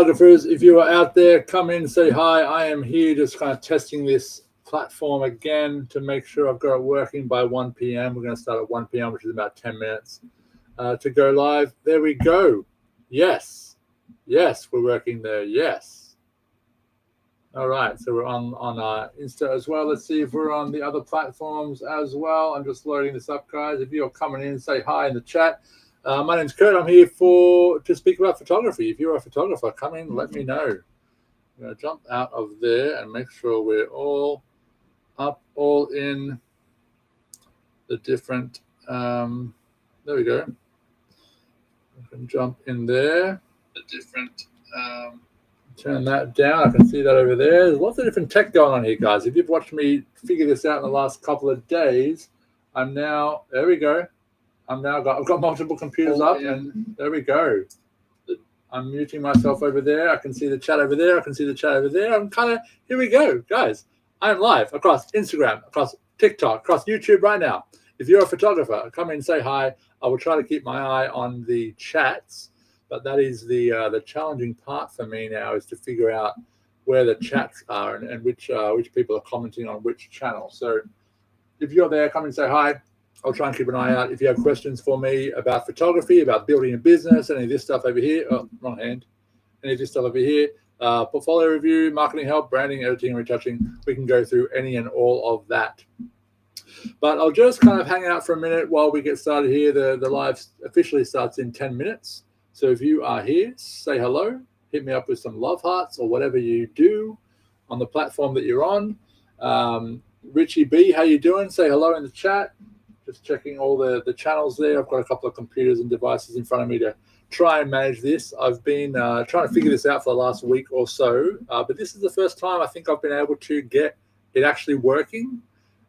photographers, if you are out there, come in, say hi. I am here just kind of testing this platform again to make sure I've got it working by 1 p.m. We're going to start at 1 p.m., which is about 10 minutes to go live. There we go. Yes, we're working there. Yes. All right, so we're on Insta as well. Let's see if we're on the other platforms as well. I'm just loading this up, guys. If you're coming in, say hi in the chat. My name's Kurt. I'm here to speak about photography. If you're a photographer, come in, let me know. I'm going to jump out of there and make sure we're all up, all in the different. There we go. I can jump in there. The different. Turn that down. I can see that over there. There's lots of different tech going on here, guys. If you've watched me figure this out in the last couple of days, there we go. I've got multiple computers up, and there we go. I'm muting myself over there. I can see the chat over there. I can see the chat over there. Here we go, guys. I'm live across Instagram, across TikTok, across YouTube right now. If you're a photographer, come in, say hi. I will try to keep my eye on the chats, but that is the challenging part for me now, is to figure out where the chats are and which people are commenting on which channel. So if you're there, come and say hi. I'll try and keep an eye out. If you have questions for me about photography, about building a business, any of this stuff over here, wrong hand, any of this stuff over here, portfolio review, marketing help, branding, editing, retouching, we can go through any and all of that. But I'll just kind of hang out for a minute while we get started here. The live officially starts in 10 minutes. So if you are here, say hello, hit me up with some love hearts or whatever you do on the platform that you're on. Richie B, how you doing? Say hello in the chat. Just checking all the channels there. I've got a couple of computers and devices in front of me to try and manage this. I've been trying to figure this out for the last week or so, but this is the first time I think I've been able to get it actually working,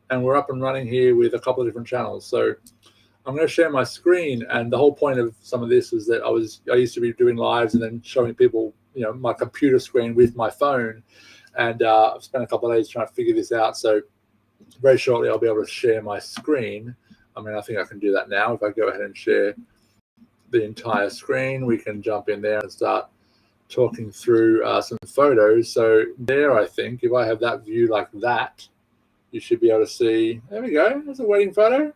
and we're up and running here with a couple of different channels. So I'm going to share my screen, and the whole point of some of this is that I used to be doing lives and then showing people, my computer screen with my phone, and I've spent a couple of days trying to figure this out. So very shortly I'll be able to share my screen. I think I can do that now. If I go ahead and share the entire screen, we can jump in there and start talking through some photos. So there, I think if I have that view like that, you should be able to see. There we go. There's a wedding photo.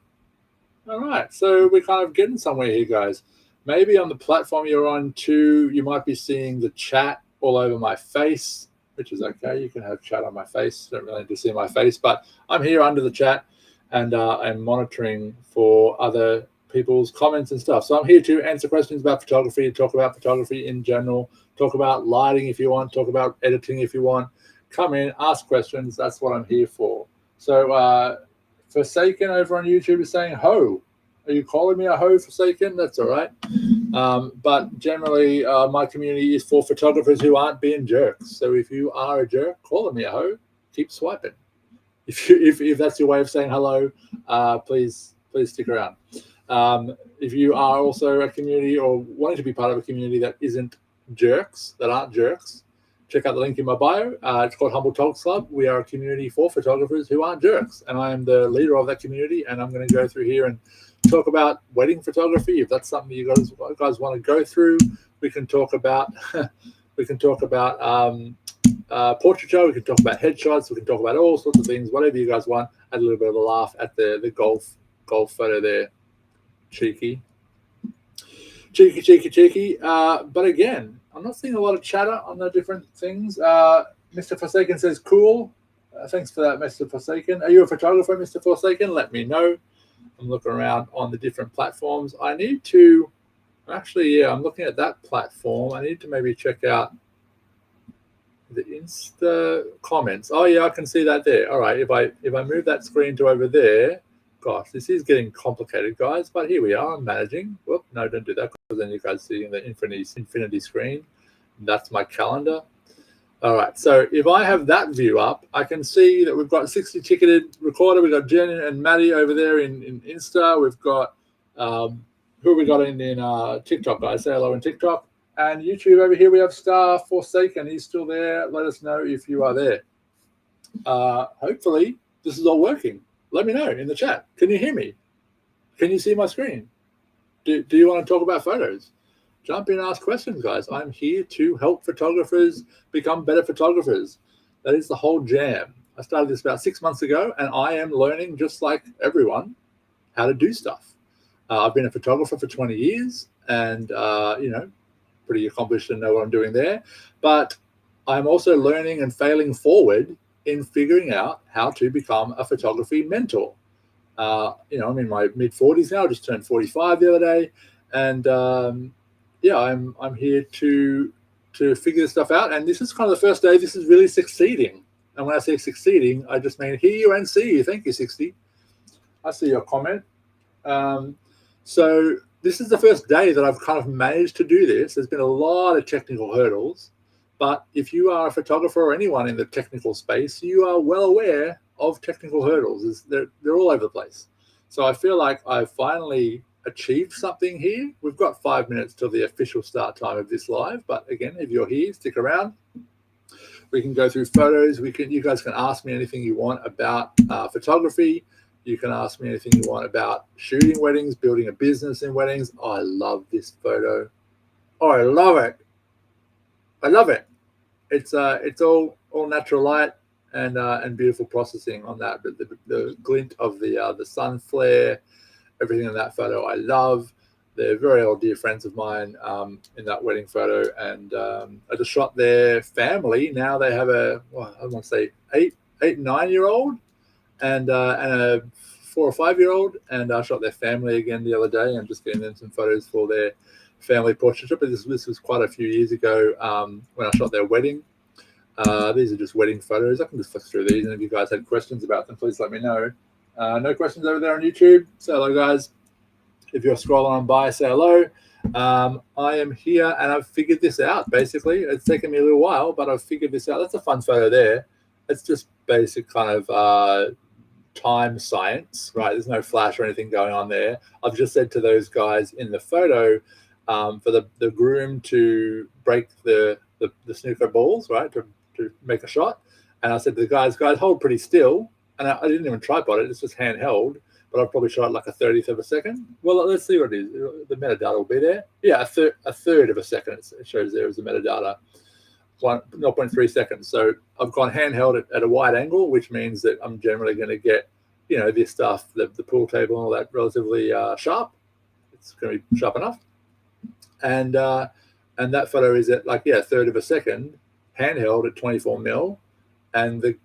All right. So we're kind of getting somewhere here, guys. Maybe on the platform you're on too, you might be seeing the chat all over my face, which is okay. You can have chat on my face. Don't really need to see my face, but I'm here under the chat, and I'm monitoring for other people's comments and stuff. So I'm here to answer questions about photography, talk about photography in general, talk about lighting if you want, talk about editing if you want. Come in, ask questions. That's what I'm here for. So Forsaken over on YouTube is saying, ho. Are you calling me a ho, Forsaken? That's all right. But generally, my community is for photographers who aren't being jerks. So if you are a jerk, calling me a ho, keep swiping. If that's your way of saying hello, please stick around. If you are also a community or wanting to be part of a community that aren't jerks, check out the link in my bio. It's called Humble Talks Club. We are a community for photographers who aren't jerks, and I am the leader of that community. And I'm going to go through here and talk about wedding photography. If that's something you guys want to go through, we can talk about. Portraiture, we can talk about headshots, we can talk about all sorts of things, whatever you guys want. I had a little bit of a laugh at the golf photo there. Cheeky. But again, I'm not seeing a lot of chatter on the different things. Mr. Forsaken says, cool. Thanks for that, Mr. Forsaken. Are you a photographer, Mr. Forsaken? Let me know. I'm looking around on the different platforms. I'm looking at that platform. I need to maybe check out the Insta comments. Oh yeah, I can see that there. All right, if I move that screen to over there, gosh, this is getting complicated, guys. But here we are. I'm managing. Whoop, no, don't do that, because then you guys see in the infinity screen. That's my calendar. All right, so if I have that view up, I can see that we've got 60 ticketed recorder. We've got Jen and Maddie over there in Insta. We've got who have we got in TikTok, guys? Say hello in TikTok. And YouTube over here, we have Star Forsaken. He's still there. Let us know if you are there. Hopefully, this is all working. Let me know in the chat. Can you hear me? Can you see my screen? Do you want to talk about photos? jump in and ask questions, guys. I'm here to help photographers become better photographers. That is the whole jam. I started this about 6 months ago, and I am learning, just like everyone, how to do stuff. I've been a photographer for 20 years and, pretty accomplished and know what I'm doing there. But I'm also learning and failing forward in figuring out how to become a photography mentor. I'm in my mid-40s now. I just turned 45 the other day. And, I'm here to figure this stuff out. And this is kind of the first day this is really succeeding. And when I say succeeding, I just mean hear you and see you. Thank you, 60. I see your comment. So this is the first day that I've kind of managed to do this. There's been a lot of technical hurdles, but if you are a photographer or anyone in the technical space, you are well aware of technical hurdles. They're all over the place. So I feel like I've finally achieved something here. We've got 5 minutes till the official start time of this live, but again, if you're here, stick around. We can go through photos. You guys can ask me anything you want about photography. You can ask me anything you want about shooting weddings, building a business in weddings. Oh, I love this photo. Oh, I love it. I love it. It's all natural light and beautiful processing on that. But the glint of the sun flare, everything in that photo, I love. They're very old dear friends of mine in that wedding photo, and I just shot their family. Now they have I want to say 8 and 9 year old, and a 4 or 5 year old, and I shot their family again the other day. I'm just getting them some photos for their family portrait trip. But this was quite a few years ago when I shot their wedding. These are just wedding photos. I can just flick through these, and if you guys had questions about them, please let me know. No questions over there on YouTube. Say hello, guys. If you're scrolling on by, say hello. I am here, and I've figured this out, basically. It's taken me a little while, but I've figured this out. That's a fun photo there. It's just basic kind of time science, right? There's no flash or anything going on there. I've just said to those guys in the photo for the groom to break the snooker balls, right, to make a shot. And I said to the guys, hold pretty still. And I didn't even tripod it. It's just handheld. But I've probably shot like a 30th of a second. Well, let's see what it is. The metadata will be there. Yeah, a third of a second. It shows there as the metadata. 0.3 seconds. So I've gone handheld at a wide angle, which means that I'm generally going to get, this stuff, the pool table and all that, relatively sharp. It's going to be sharp enough. And that photo is at a third of a second, handheld at 24 mil, and the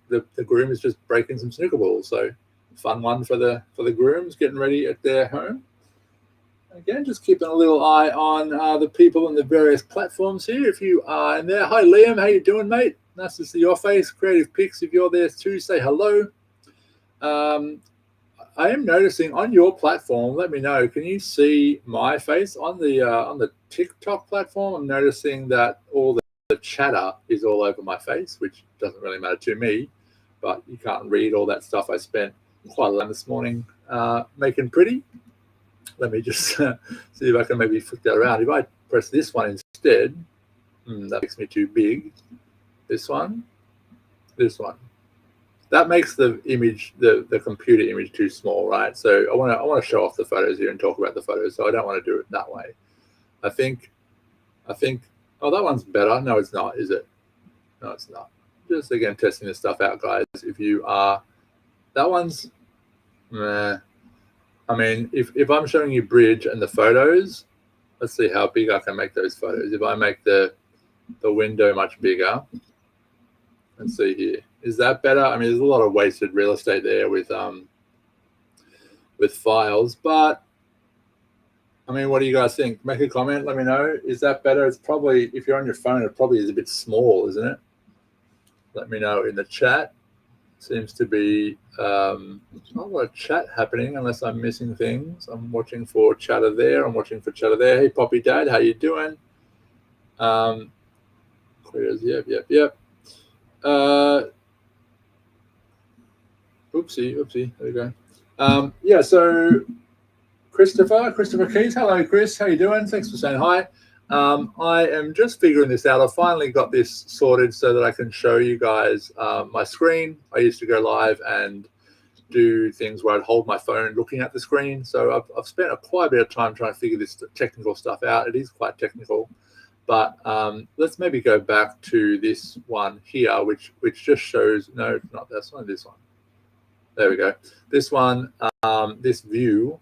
groom is just breaking some snooker balls. So fun one for the grooms getting ready at their home. Again, just keeping a little eye on the people on the various platforms here. If you are in there, hi Liam, how you doing, mate? Nice to see your face. Creative Pics, if you're there too, say hello. I am noticing on your platform. Let me know. Can you see my face on the TikTok platform? I'm noticing that all the chatter is all over my face, which doesn't really matter to me. But you can't read all that stuff I spent quite a lot this morning making pretty. Let me just see if I can maybe flip that around. If I press this one instead, that makes me too big. This one. That makes the image, the computer image, too small, right? So I want to show off the photos here and talk about the photos. So I don't want to do it that way. I think. Oh, that one's better. No, it's not, is it? No, it's not. Just again testing this stuff out, guys. If you are, that one's. Meh. I mean, if I'm showing you bridge and the photos, let's see how big I can make those photos. If I make the window much bigger, let's see here. Is that better? I mean, there's a lot of wasted real estate there with files, but I mean, what do you guys think? Make a comment. Let me know. Is that better? It's probably, if you're on your phone, it probably is a bit small, isn't it? Let me know in the chat. Seems to be not a lot of chat happening unless I'm missing things. I'm watching for chatter there. I'm watching for chatter there. Hey, Poppy Dad, how you doing? Clears. Yep. Oopsie. There we go. So Christopher Keys. Hello, Chris. How you doing? Thanks for saying hi. I am just figuring this out. I finally got this sorted so that I can show you guys my screen. I used to go live and do things where I'd hold my phone looking at the screen. So I've spent quite a bit of time trying to figure this technical stuff out. It is quite technical. But let's maybe go back to this one here, which just shows, no, not that's not this one. There we go. This one, this view,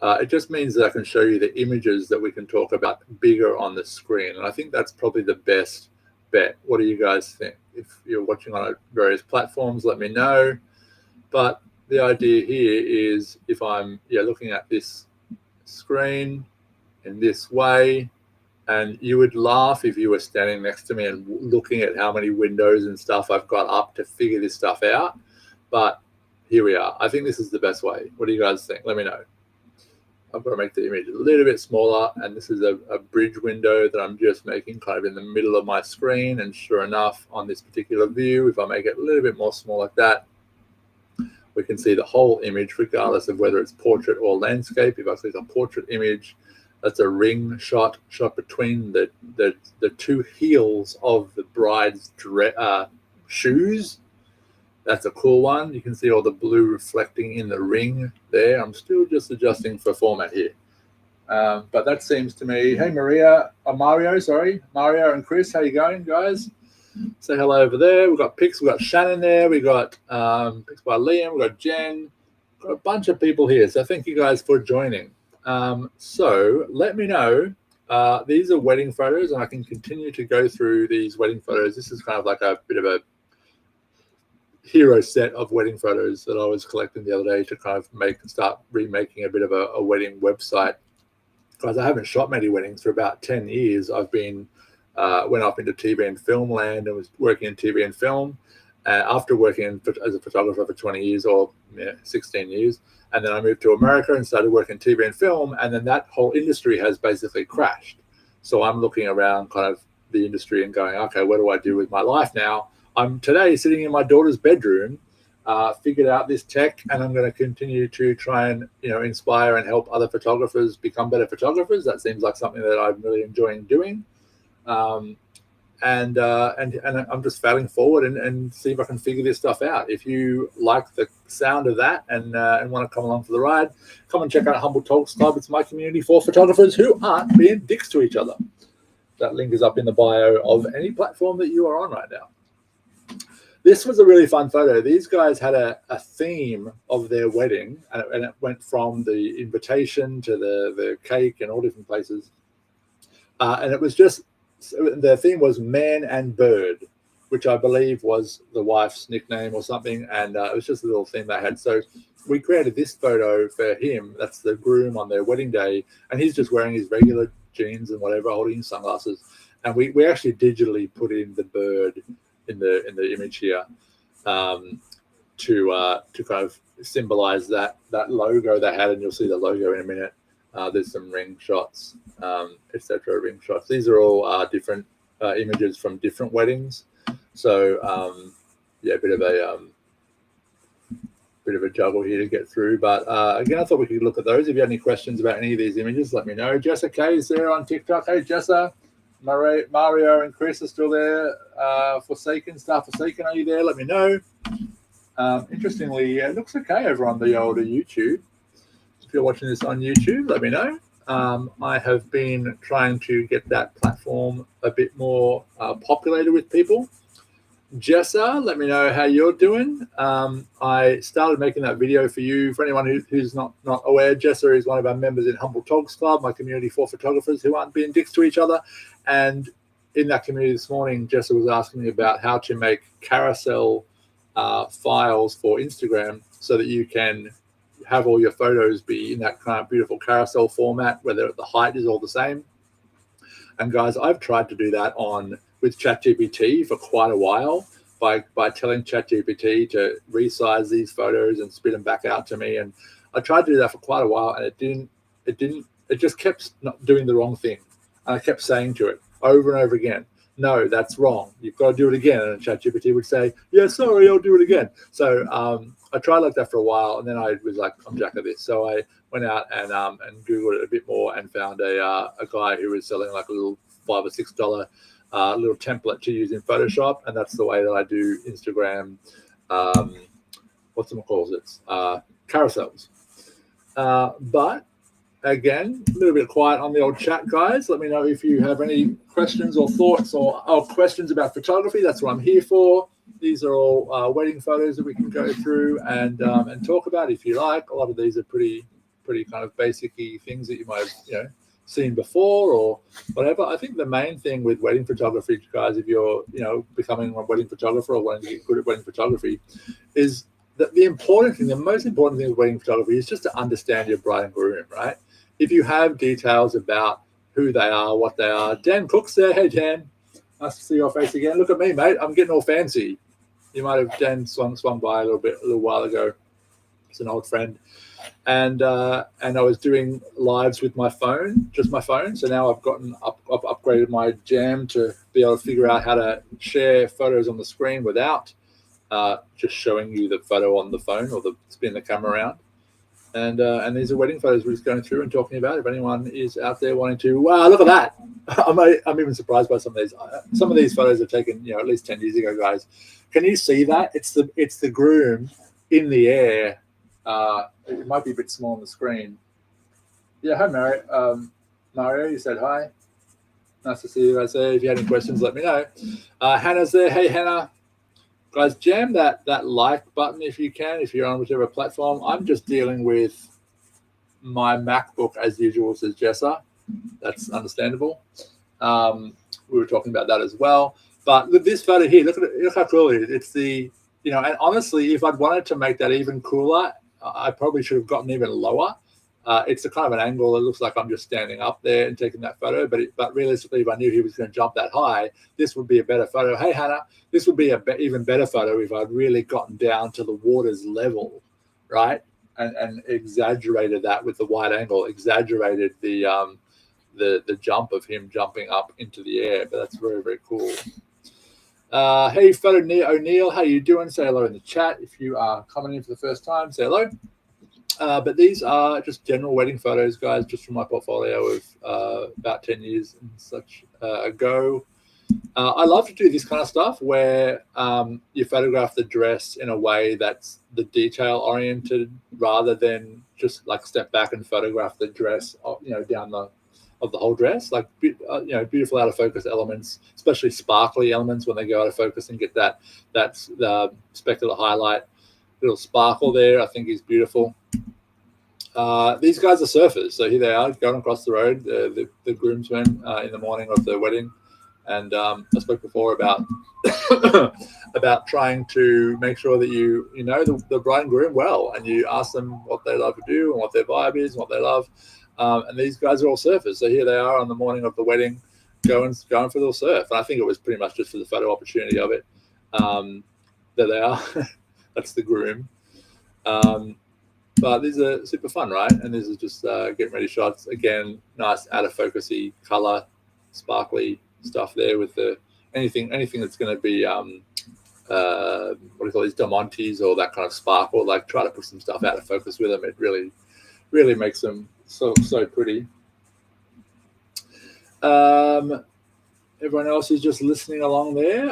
it just means that I can show you the images that we can talk about bigger on the screen. And I think that's probably the best bet. What do you guys think? If you're watching on various platforms, let me know. But the idea here is if I'm looking at this screen in this way, and you would laugh if you were standing next to me and looking at how many windows and stuff I've got up to figure this stuff out. But here we are. I think this is the best way. What do you guys think? Let me know. I've got to make the image a little bit smaller, and this is a bridge window that I'm just making kind of in the middle of my screen. And sure enough, on this particular view, if I make it a little bit more small like that, we can see the whole image regardless of whether it's portrait or landscape. If I click a portrait image, that's a ring shot between the two heels of the bride's shoes. That's a cool one. You can see all the blue reflecting in the ring there. I'm still just adjusting for format here. But that seems to me, hey, Mario and Chris, how you going, guys? Say hello over there. We've got pics. We've got Shannon there. We've got pics by Liam. We've got Jen. We've got a bunch of people here. So thank you guys for joining. So let me know. These are wedding photos, and I can continue to go through these wedding photos. This is kind of like a bit of a hero set of wedding photos that I was collecting the other day to kind of start remaking a bit of a wedding website. Because I haven't shot many weddings for about 10 years. I've been went up into TV and film land and was working in TV and film. After working as a photographer for 20 years or 16 years. And then I moved to America and started working in TV and film. And then that whole industry has basically crashed. So I'm looking around kind of the industry and going, okay, what do I do with my life now? I'm today sitting in my daughter's bedroom, figured out this tech, and I'm going to continue to try and inspire and help other photographers become better photographers. That seems like something that I'm really enjoying doing. And I'm just failing forward and see if I can figure this stuff out. If you like the sound of that and want to come along for the ride, come and check out Humble Talks Club. It's my community for photographers who aren't being dicks to each other. That link is up in the bio of any platform that you are on right now. This was a really fun photo. These guys had a theme of their wedding, and it went from the invitation to the cake and all different places. And it was just, the theme was man and bird, which I believe was the wife's nickname or something. And it was just a little theme they had. So we created this photo for him. That's the groom on their wedding day. And he's just wearing his regular jeans and whatever, holding his sunglasses. And we actually digitally put in the bird in the image here to kind of symbolize that logo they had. And you'll see the logo in a minute. There's some ring shots, etc. Ring shots. These are all different images from different weddings. So a bit of a juggle here to get through. But again, I thought we could look at those. If you have any questions about any of these images, let me know. Jessica is there on TikTok. Hey, Jessa. Mario and Chris are still there. Forsaken, are you there? Let me know. Interestingly, it looks okay over on the older YouTube. If you're watching this on YouTube, let me know. I have been trying to get that platform a bit more populated with people. Jessa, let me know how you're doing. I started making that video for you. For anyone who's not aware, Jessa is one of our members in Humble Talks Club, my community for photographers who aren't being dicks to each other. And in that community this morning, Jessa was asking me about how to make carousel files for Instagram so that you can have all your photos be in that kind of beautiful carousel format, where the height is all the same. And guys, I've tried to do that with ChatGPT for quite a while by telling ChatGPT to resize these photos and spit them back out to me. And I tried to do that for quite a while, and it just kept not doing the wrong thing. And I kept saying to it over and over again, no, that's wrong. You've got to do it again. And ChatGPT would say, yeah, sorry, I'll do it again. So I tried like that for a while, and then I was like, I'm jack of this. So I went out and Googled it a bit more and found a guy who was selling like a little $5 or $6 little template to use in Photoshop. And that's the way that I do Instagram carousels. But again, a little bit quiet on the old chat, guys. Let me know if you have any questions or thoughts or questions about photography. That's what I'm here for. These are all wedding photos that we can go through and talk about if you like. A lot of these are pretty kind of basic-y things that you might have seen before or whatever. I think the main thing with wedding photography, guys, if you're becoming a wedding photographer or wanting to get good at wedding photography, is that the most important thing with wedding photography is just to understand your bride and groom, right? If you have details about who they are, what they are. Dan Cook's there. Hey, Dan. Nice to see your face again. Look at me, mate. I'm getting all fancy. You might have Dan swung by a little while ago. It's an old friend. And I was doing lives with my phone, just my phone. So now I've upgraded my Jam to be able to figure out how to share photos on the screen without just showing you the photo on the phone or spin the camera around. And these are wedding photos we're just going through and talking about. If anyone is out there wanting to, wow, look at that! I'm even surprised by some of these. Some of these photos are taken, at least 10 years ago, guys. Can you see that? It's the groom in the air. It might be a bit small on the screen. Yeah, hi, Mario. You said hi. Nice to see you guys there. If you have any questions, let me know. Hannah's there. Hey, Hannah. Guys, jam that like button if you can, if you're on whichever platform. I'm just dealing with my MacBook as usual, says Jessa. That's understandable. We were talking about that as well. But look, this photo here, look how cool it is. It's and honestly, if I'd wanted to make that even cooler, I probably should have gotten even lower. It's a kind of an angle. It looks like I'm just standing up there and taking that photo. But realistically, if I knew he was going to jump that high, this would be a better photo. Hey, Hannah, this would be even better photo if I'd really gotten down to the water's level, right? And exaggerated that with the wide angle, exaggerated the jump of him jumping up into the air. But that's very, very cool. Hey, Photo O'Neill, how you doing? Say hello in the chat. If you are coming in for the first time, say hello. But these are just general wedding photos, guys, just from my portfolio of about 10 years and such ago. I love to do this kind of stuff where you photograph the dress in a way that's the detail oriented rather than just like step back and photograph the dress, down the whole dress, like beautiful out of focus elements, especially sparkly elements when they go out of focus and get that specular highlight, little sparkle there. I think is beautiful. These guys are surfers, so here they are going across the road, the groomsmen in the morning of the wedding. And I spoke before about about trying to make sure that you know the bride and groom well, and you ask them what they love to do and what their vibe is and what they love. And these guys are all surfers, so here they are on the morning of the wedding, going for a little surf. And I think it was pretty much just for the photo opportunity of it. There they are. That's the groom. But these are super fun, right? And this is just getting ready shots. Again, nice out of focusy color, sparkly stuff there with anything that's going to be what do you call these diamantes or that kind of sparkle. Like try to put some stuff out of focus with them. It really, really makes them so pretty. Everyone else who's just listening along there,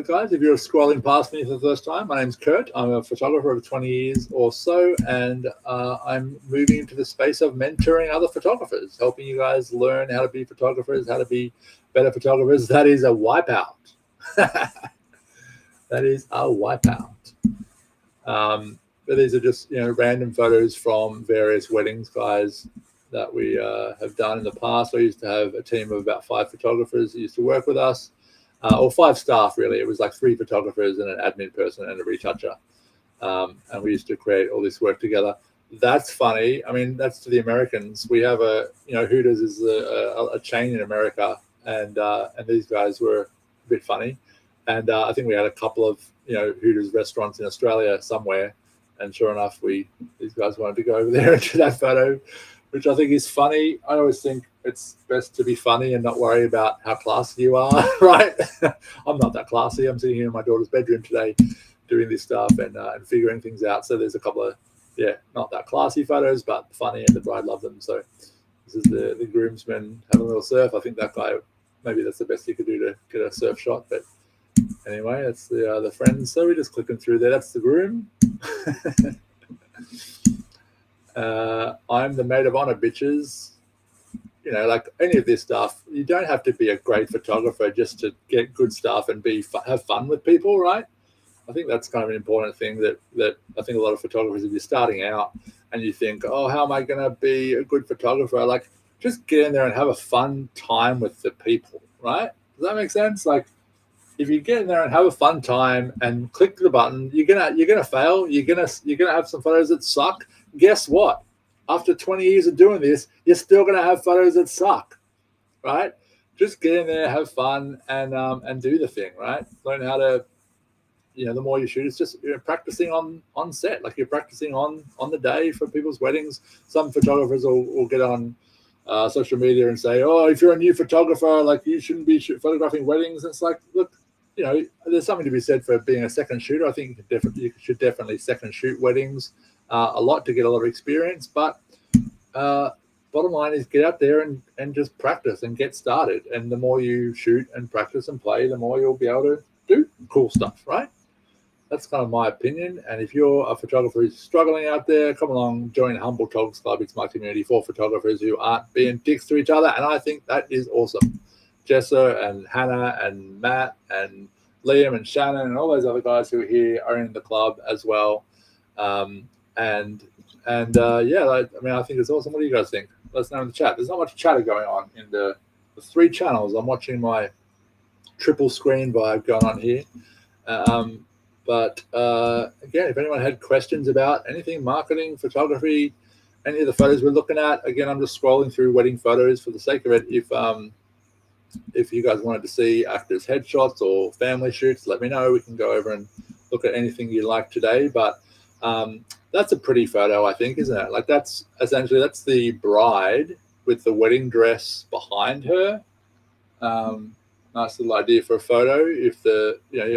guys, if you're scrolling past me for the first time, my name's Kurt. I'm a photographer of 20 years or so, and I'm moving into the space of mentoring other photographers, helping you guys learn how to be photographers, how to be better photographers. That is a wipeout. That is a wipeout. But these are just random photos from various weddings, guys, that we have done in the past. I used to have a team of about 5 photographers that used to work with us, or 5 staff, really. It was like 3 photographers and an admin person and a retoucher. And we used to create all this work together. That's funny. I mean, that's to the Americans. We have Hooters is a chain in America, and these guys were a bit funny. And I think we had a couple of, Hooters restaurants in Australia somewhere. And sure enough, these guys wanted to go over there and do that photo, which I think is funny. I always think it's best to be funny and not worry about how classy you are, right? I'm not that classy. I'm sitting here in my daughter's bedroom today doing this stuff and figuring things out. So there's a couple of, not that classy photos, but funny, and the bride loved them. So this is the groomsmen having a little surf. I think that guy, maybe that's the best he could do to get a surf shot. But anyway, that's the friends. So we're just clicking through there. That's the groom. I'm the maid of honor, bitches. You know, like any of this stuff, you don't have to be a great photographer just to get good stuff and have fun with people, right? I think that's kind of an important thing that I think a lot of photographers, if you're starting out and you think, oh, how am I going to be a good photographer? Like, just get in there and have a fun time with the people, right? Does that make sense? Like, if you get in there and have a fun time and click the button, you're gonna fail. You're gonna have some photos that suck. Guess what? After 20 years of doing this, you're still gonna have photos that suck, right? Just get in there, have fun, and do the thing, right? Learn how to, the more you shoot, it's just practicing on set, like you're practicing on the day for people's weddings. Some photographers will get on social media and say, oh, if you're a new photographer, like you shouldn't be photographing weddings. And it's like, look, there's something to be said for being a second shooter. I think you should definitely second shoot weddings a lot to get a lot of experience. But bottom line is get out there and just practice and get started. And the more you shoot and practice and play, the more you'll be able to do cool stuff, right? That's kind of my opinion. And if you're a photographer who's struggling out there, come along, join Humble Togs Club. It's my community for photographers who aren't being dicks to each other. And I think that is awesome. Jessa and Hannah and Matt and Liam and Shannon and all those other guys who are here are in the club as well. I think it's awesome. What do you guys think? Let us know in the chat. There's not much chatter going on in the 3 channels. I'm watching my triple screen vibe going on here. But again, if anyone had questions about anything, marketing, photography, any of the photos we're looking at, again, I'm just scrolling through wedding photos for the sake of it. If you guys wanted to see actors' headshots or family shoots, let me know. We can go over and look at anything you like today. But that's a pretty photo, I think, isn't it? Like that's the bride with the wedding dress behind her. Nice little idea for a photo. If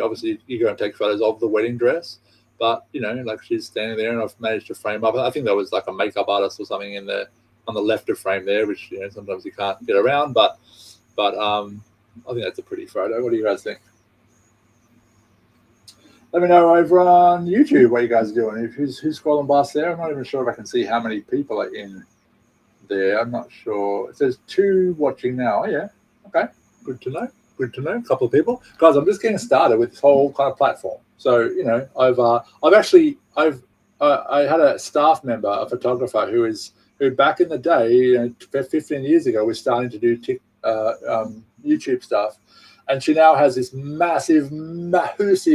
obviously you go and take photos of the wedding dress, but like she's standing there, and I've managed to frame up. I think there was like a makeup artist or something on the left of frame there, which sometimes you can't get around. But I think that's a pretty photo. What do you guys think? Let me know over on YouTube what you guys are doing. Who's scrolling past there? I'm not even sure if I can see how many people are in there. I'm not sure. It says 2 watching now. Oh, yeah. Okay. Good to know. A couple of people. Guys, I'm just getting started with this whole kind of platform. So, I had a staff member, a photographer who back in the day, 15 years ago, was starting to do YouTube stuff. And she now has this massive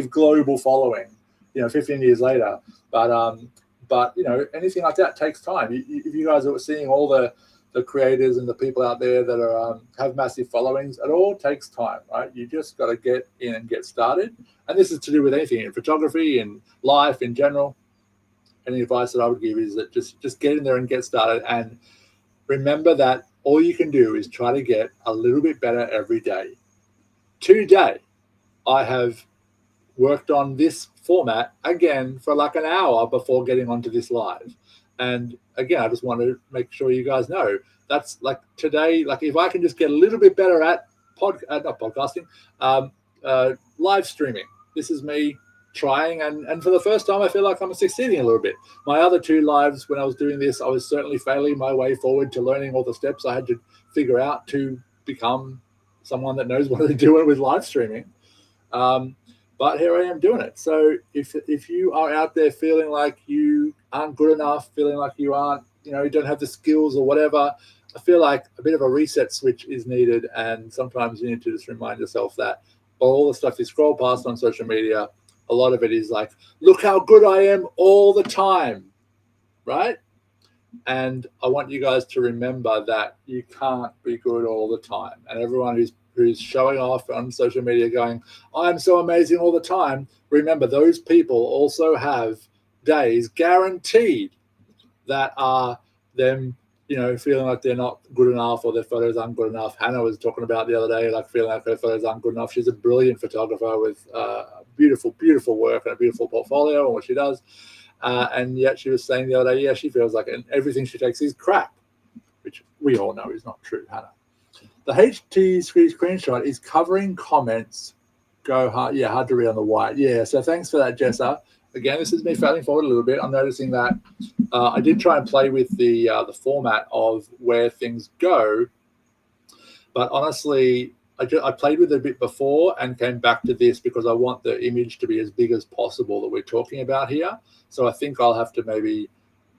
global following, 15 years later. But anything like that takes time. If you guys are seeing all the creators and the people out there that are have massive followings, it all takes time, right? You just got to get in and get started. And this is to do with anything in photography and life in general. Any advice that I would give is that just get in there and get started. And remember that all you can do is try to get a little bit better every day. Today, I have worked on this format again for like an hour before getting onto this live. And again, I just want to make sure you guys know that's like today, like if I can just get a little bit better at not podcasting, live streaming. This is me trying. And for the first time, I feel like I'm succeeding a little bit. My other 2 lives, when I was doing this, I was certainly failing my way forward to learning all the steps I had to figure out to become someone that knows what they're doing with live streaming. But here I am doing it. So if you are out there feeling like you aren't good enough, feeling like you aren't, you don't have the skills or whatever, I feel like a bit of a reset switch is needed. And sometimes you need to just remind yourself that all the stuff you scroll past on social media, a lot of it is like, look how good I am all the time, right? And I want you guys to remember that you can't be good all the time. And everyone who's showing off on social media going, I'm so amazing all the time. Remember, those people also have days guaranteed that are them, feeling like they're not good enough or their photos aren't good enough. Hannah was talking about the other day, like feeling like her photos aren't good enough. She's a brilliant photographer with beautiful, beautiful work and a beautiful portfolio and what she does. And yet she was saying the other day, she feels like everything she takes is crap, which we all know is not true, Hannah. The HT screenshot is covering comments. Go hard. Yeah, hard to read on the white. Yeah, so thanks for that, Jessa. again, this is me failing forward a little bit. I'm noticing that I did try and play with the format of where things go, but honestly, I played with it a bit before and came back to this because I want the image to be as big as possible that we're talking about here. So I think I'll have to maybe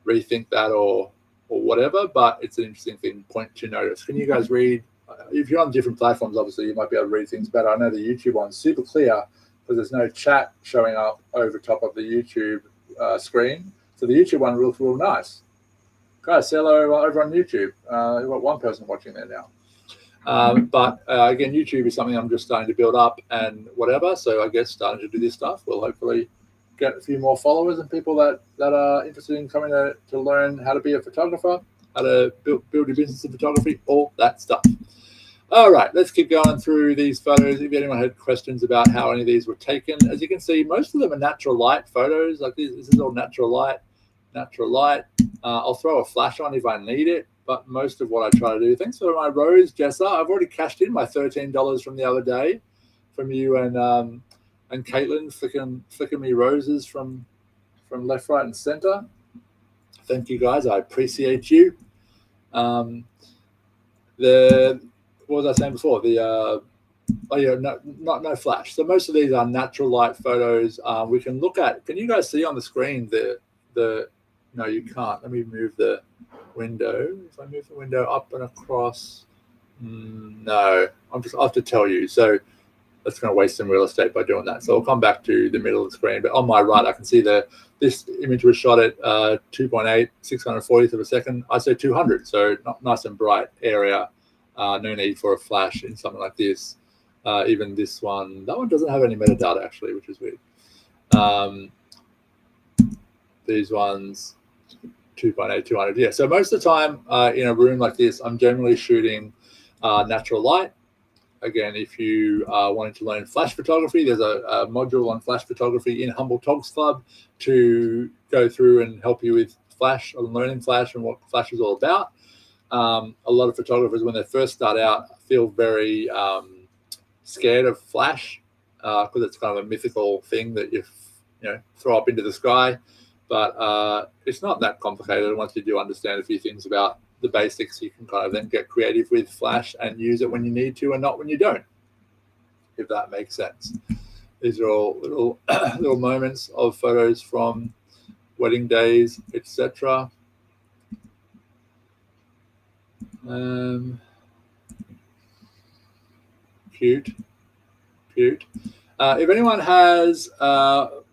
rethink that or whatever, but it's an interesting point to notice. Can you guys read? If you're on different platforms, obviously you might be able to read things better. I know the YouTube one's super clear because there's no chat showing up over top of the YouTube screen. So the YouTube one looks real nice. Guys, say hello over on YouTube. We've got one person watching there now. But again, YouTube is something I'm just starting to build up and whatever. So I guess starting to do this stuff will hopefully get a few more followers and people that are interested in coming to learn how to be a photographer, how to build your business in photography, all that stuff. All right, let's keep going through these photos. If anyone had questions about how any of these were taken, as you can see, most of them are natural light photos. Like this is all natural light. I'll throw a flash on if I need it, but most of what I try to do. Thanks for my rose, Jessa. I've already cashed in my $13 from the other day from you and Caitlin flicking me roses from left, right, and center. Thank you guys. I appreciate you. What was I saying before? No flash. So most of these are natural light photos. We can look at. Can you guys see on the screen the? No, you can't. Let me move the window. If I move the window up and across, no. I'll have to tell you. So that's going to waste some real estate by doing that. So I'll come back to the middle of the screen. But on my right, I can see this image was shot at 2.8, 640th of a second. I say 200. So not nice and bright area. No need for a flash in something like this. Even this one, that one doesn't have any metadata actually, which is weird. These ones, 2.8, 200. Yeah. So most of the time in a room like this, I'm generally shooting natural light. Again, if you are wanting to learn flash photography, there's a module on flash photography in Humble Togs Club to go through and help you with flash and learning flash and what flash is all about. A lot of photographers, when they first start out, feel very scared of flash because it's kind of a mythical thing that you throw up into the sky. But it's not that complicated. Once you do understand a few things about the basics, you can kind of then get creative with flash and use it when you need to and not when you don't, if that makes sense. These are all little moments of photos from wedding days, etc. Cute. If anyone has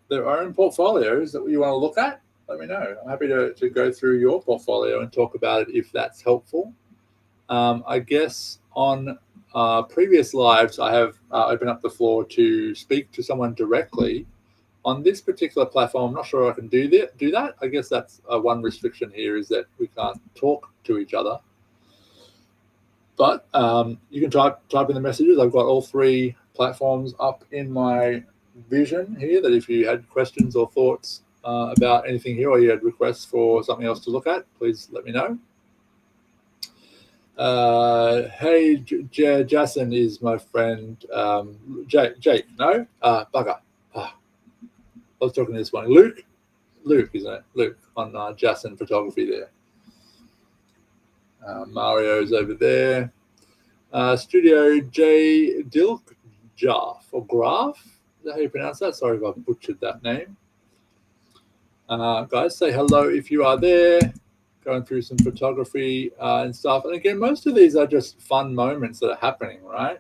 their own portfolios that you want to look at, let me know. I'm happy to go through your portfolio and talk about it if that's helpful. I guess on previous lives, I have opened up the floor to speak to someone directly. On this particular platform, I'm not sure I can do that. I guess that's one restriction here is that we can't talk to each other. But you can type in the messages. I've got all three platforms up in my vision here that if you had questions or thoughts about anything here or you had requests for something else to look at, please let me know. Hey, Jason is my friend. Jake, no? Bugger. I was talking to this one. Luke, isn't it? Luke on Jason Photography there. Mario's over there. Studio J Dilkjaff or Graf. Is that how you pronounce that? Sorry if I butchered that name. Guys, say hello if you are there. Going through some photography and stuff. And again, most of these are just fun moments that are happening, right?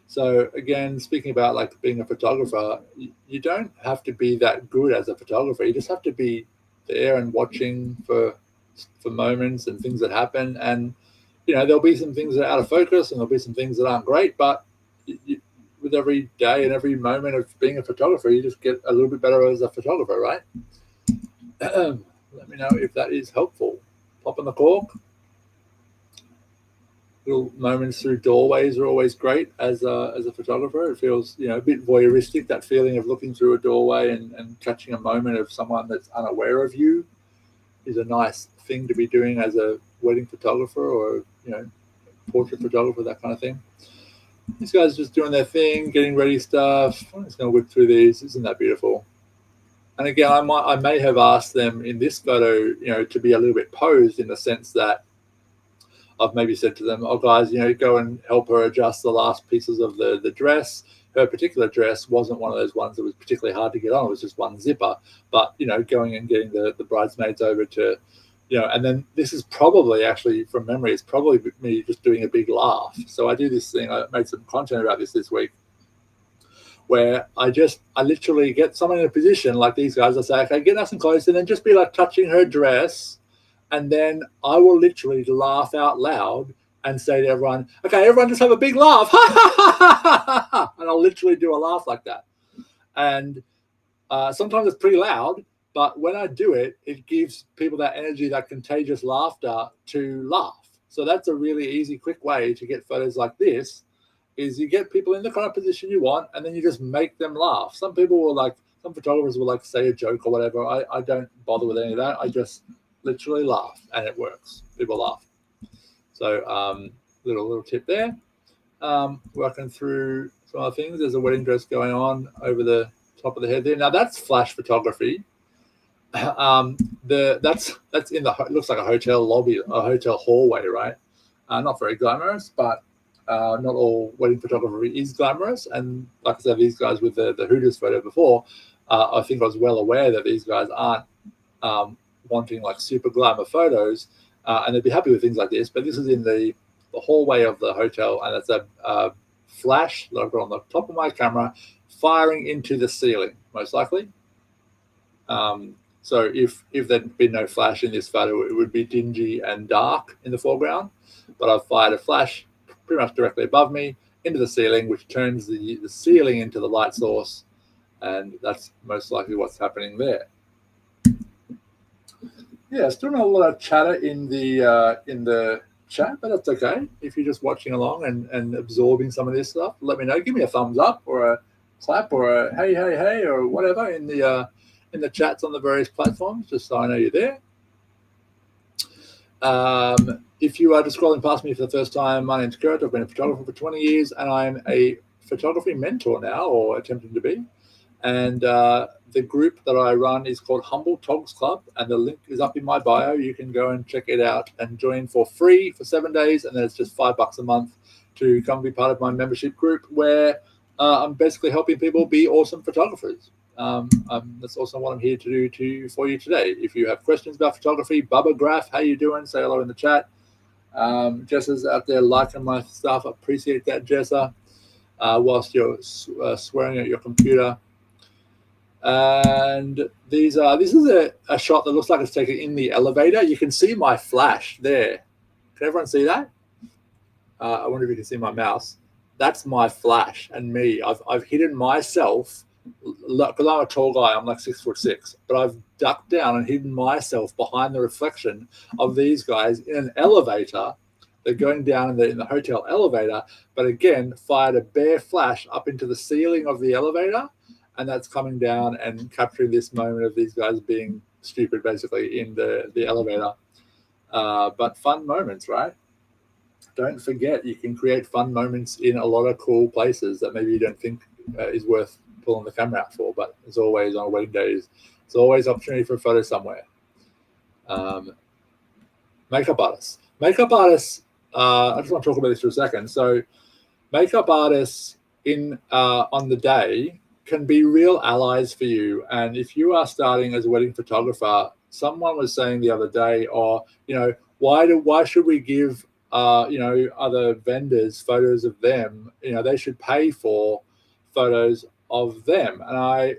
So again, speaking about like being a photographer, you don't have to be that good as a photographer. You just have to be there and watching for moments and things that happen. And there'll be some things that are out of focus and there'll be some things that aren't great, but with every day and every moment of being a photographer, you just get a little bit better as a photographer, right? Let me know if that is helpful. Pop in the cork. Little moments through doorways are always great as a photographer. It feels a bit voyeuristic, that feeling of looking through a doorway and catching a moment of someone that's unaware of you is a nice thing to be doing as a wedding photographer or portrait photographer, that kind of thing. These guys are just doing their thing, getting ready stuff. I'm just going to whip through these. Isn't that beautiful? And again, I may have asked them in this photo, you know, to be a little bit posed in the sense that I've maybe said to them, oh guys, you know, go and help her adjust the last pieces of the dress. Her particular dress wasn't one of those ones that was particularly hard to get on. It was just one zipper. But, you know, going and getting the bridesmaids over to, you know, and then this is probably actually from memory, it's probably me just doing a big laugh. So I do this thing, I made some content about this week, where I literally get someone in a position like these guys. I say, okay, get nice and close, and then just be like touching her dress. And then I will literally laugh out loud and say to everyone, okay, everyone just have a big laugh. And I'll literally do a laugh like that. And sometimes it's pretty loud, but when I do it, it gives people that energy, that contagious laughter to laugh. So that's a really easy, quick way to get photos like this, is you get people in the kind of position you want, and then you just make them laugh. Some people will like, some photographers will like say a joke or whatever. I don't bother with any of that. I just literally laugh, and it works. People laugh. So little tip there. Working through some other things. There's a wedding dress going on over the top of the head there. Now that's flash photography. That's in the, it looks like a hotel lobby, a hotel hallway, right? Not very glamorous, but not all wedding photography is glamorous. And like I said, these guys with the Hooters photo before, I think I was well aware that these guys aren't wanting like super glamour photos, and they'd be happy with things like this. But this is in the hallway of the hotel, and it's a flash that I've got on the top of my camera firing into the ceiling, most likely. So if there'd been no flash in this photo, it would be dingy and dark in the foreground. But I've fired a flash pretty much directly above me into the ceiling, which turns the ceiling into the light source, and that's most likely what's happening there. Yeah, still not a lot of chatter in the chat, but that's okay. If you're just watching along and absorbing some of this stuff, let me know. Give me a thumbs up or a clap or a hey or whatever in the chats on the various platforms, just so I know you're there. If you are just scrolling past me for the first time, my name's Kurt. I've been a photographer for 20 years, and I'm a photography mentor now, or attempting to be. And the group that I run is called Humble Togs Club, and the link is up in my bio. You can go and check it out and join for free for 7 days, and then it's just $5 a month to come be part of my membership group, where I'm basically helping people be awesome photographers. That's also what I'm here to do for you today. If you have questions about photography, Bubba Graph, how you doing? Say hello in the chat. Jessa's out there liking my stuff. I appreciate that, Jessa. Whilst you're swearing at your computer. And this is a shot that looks like it's taken in the elevator. You can see my flash there. Can everyone see that? I wonder if you can see my mouse. That's my flash and me. I've hidden myself, because I'm a tall guy. I'm like 6'6", but I've ducked down and hidden myself behind the reflection of these guys in an elevator. They're going down in the hotel elevator, but again, fired a bare flash up into the ceiling of the elevator, and that's coming down and capturing this moment of these guys being stupid, basically, in the elevator. But fun moments, right? Don't forget, you can create fun moments in a lot of cool places that maybe you don't think is worth pulling the camera out for. But as always, on wedding days, it's always opportunity for a photo somewhere. Makeup artists. Makeup artists, I just want to talk about this for a second. So makeup artists on the day can be real allies for you. And if you are starting as a wedding photographer, someone was saying the other day, why should we give other vendors photos of them? They should pay for photos of them. And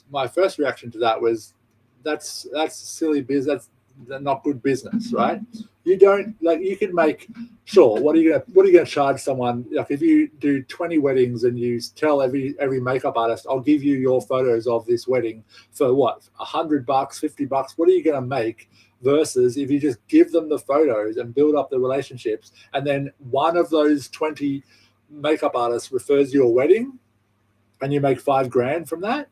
my first reaction to that was, that's silly business. That's not good business, right? You don't you can make, sure, what are you gonna charge someone? Like if you do 20 weddings and you tell every makeup artist, I'll give you your photos of this wedding for what, $100, $50? What are you gonna make? Versus if you just give them the photos and build up the relationships, and then one of those 20 makeup artists refers you a wedding and you make $5,000 from that.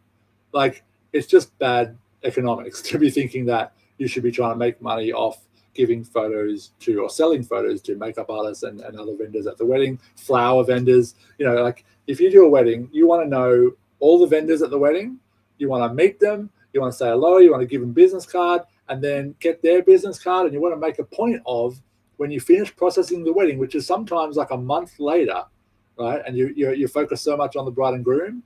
Like, it's just bad economics to be thinking that you should be trying to make money off giving photos to, or selling photos to, makeup artists and other vendors at the wedding, flower vendors. If you do a wedding, you want to know all the vendors at the wedding. You want to meet them. You want to say hello, you want to give them business card, and then get their business card, and you want to make a point of when you finish processing the wedding, which is sometimes like a month later, right? And you focus so much on the bride and groom.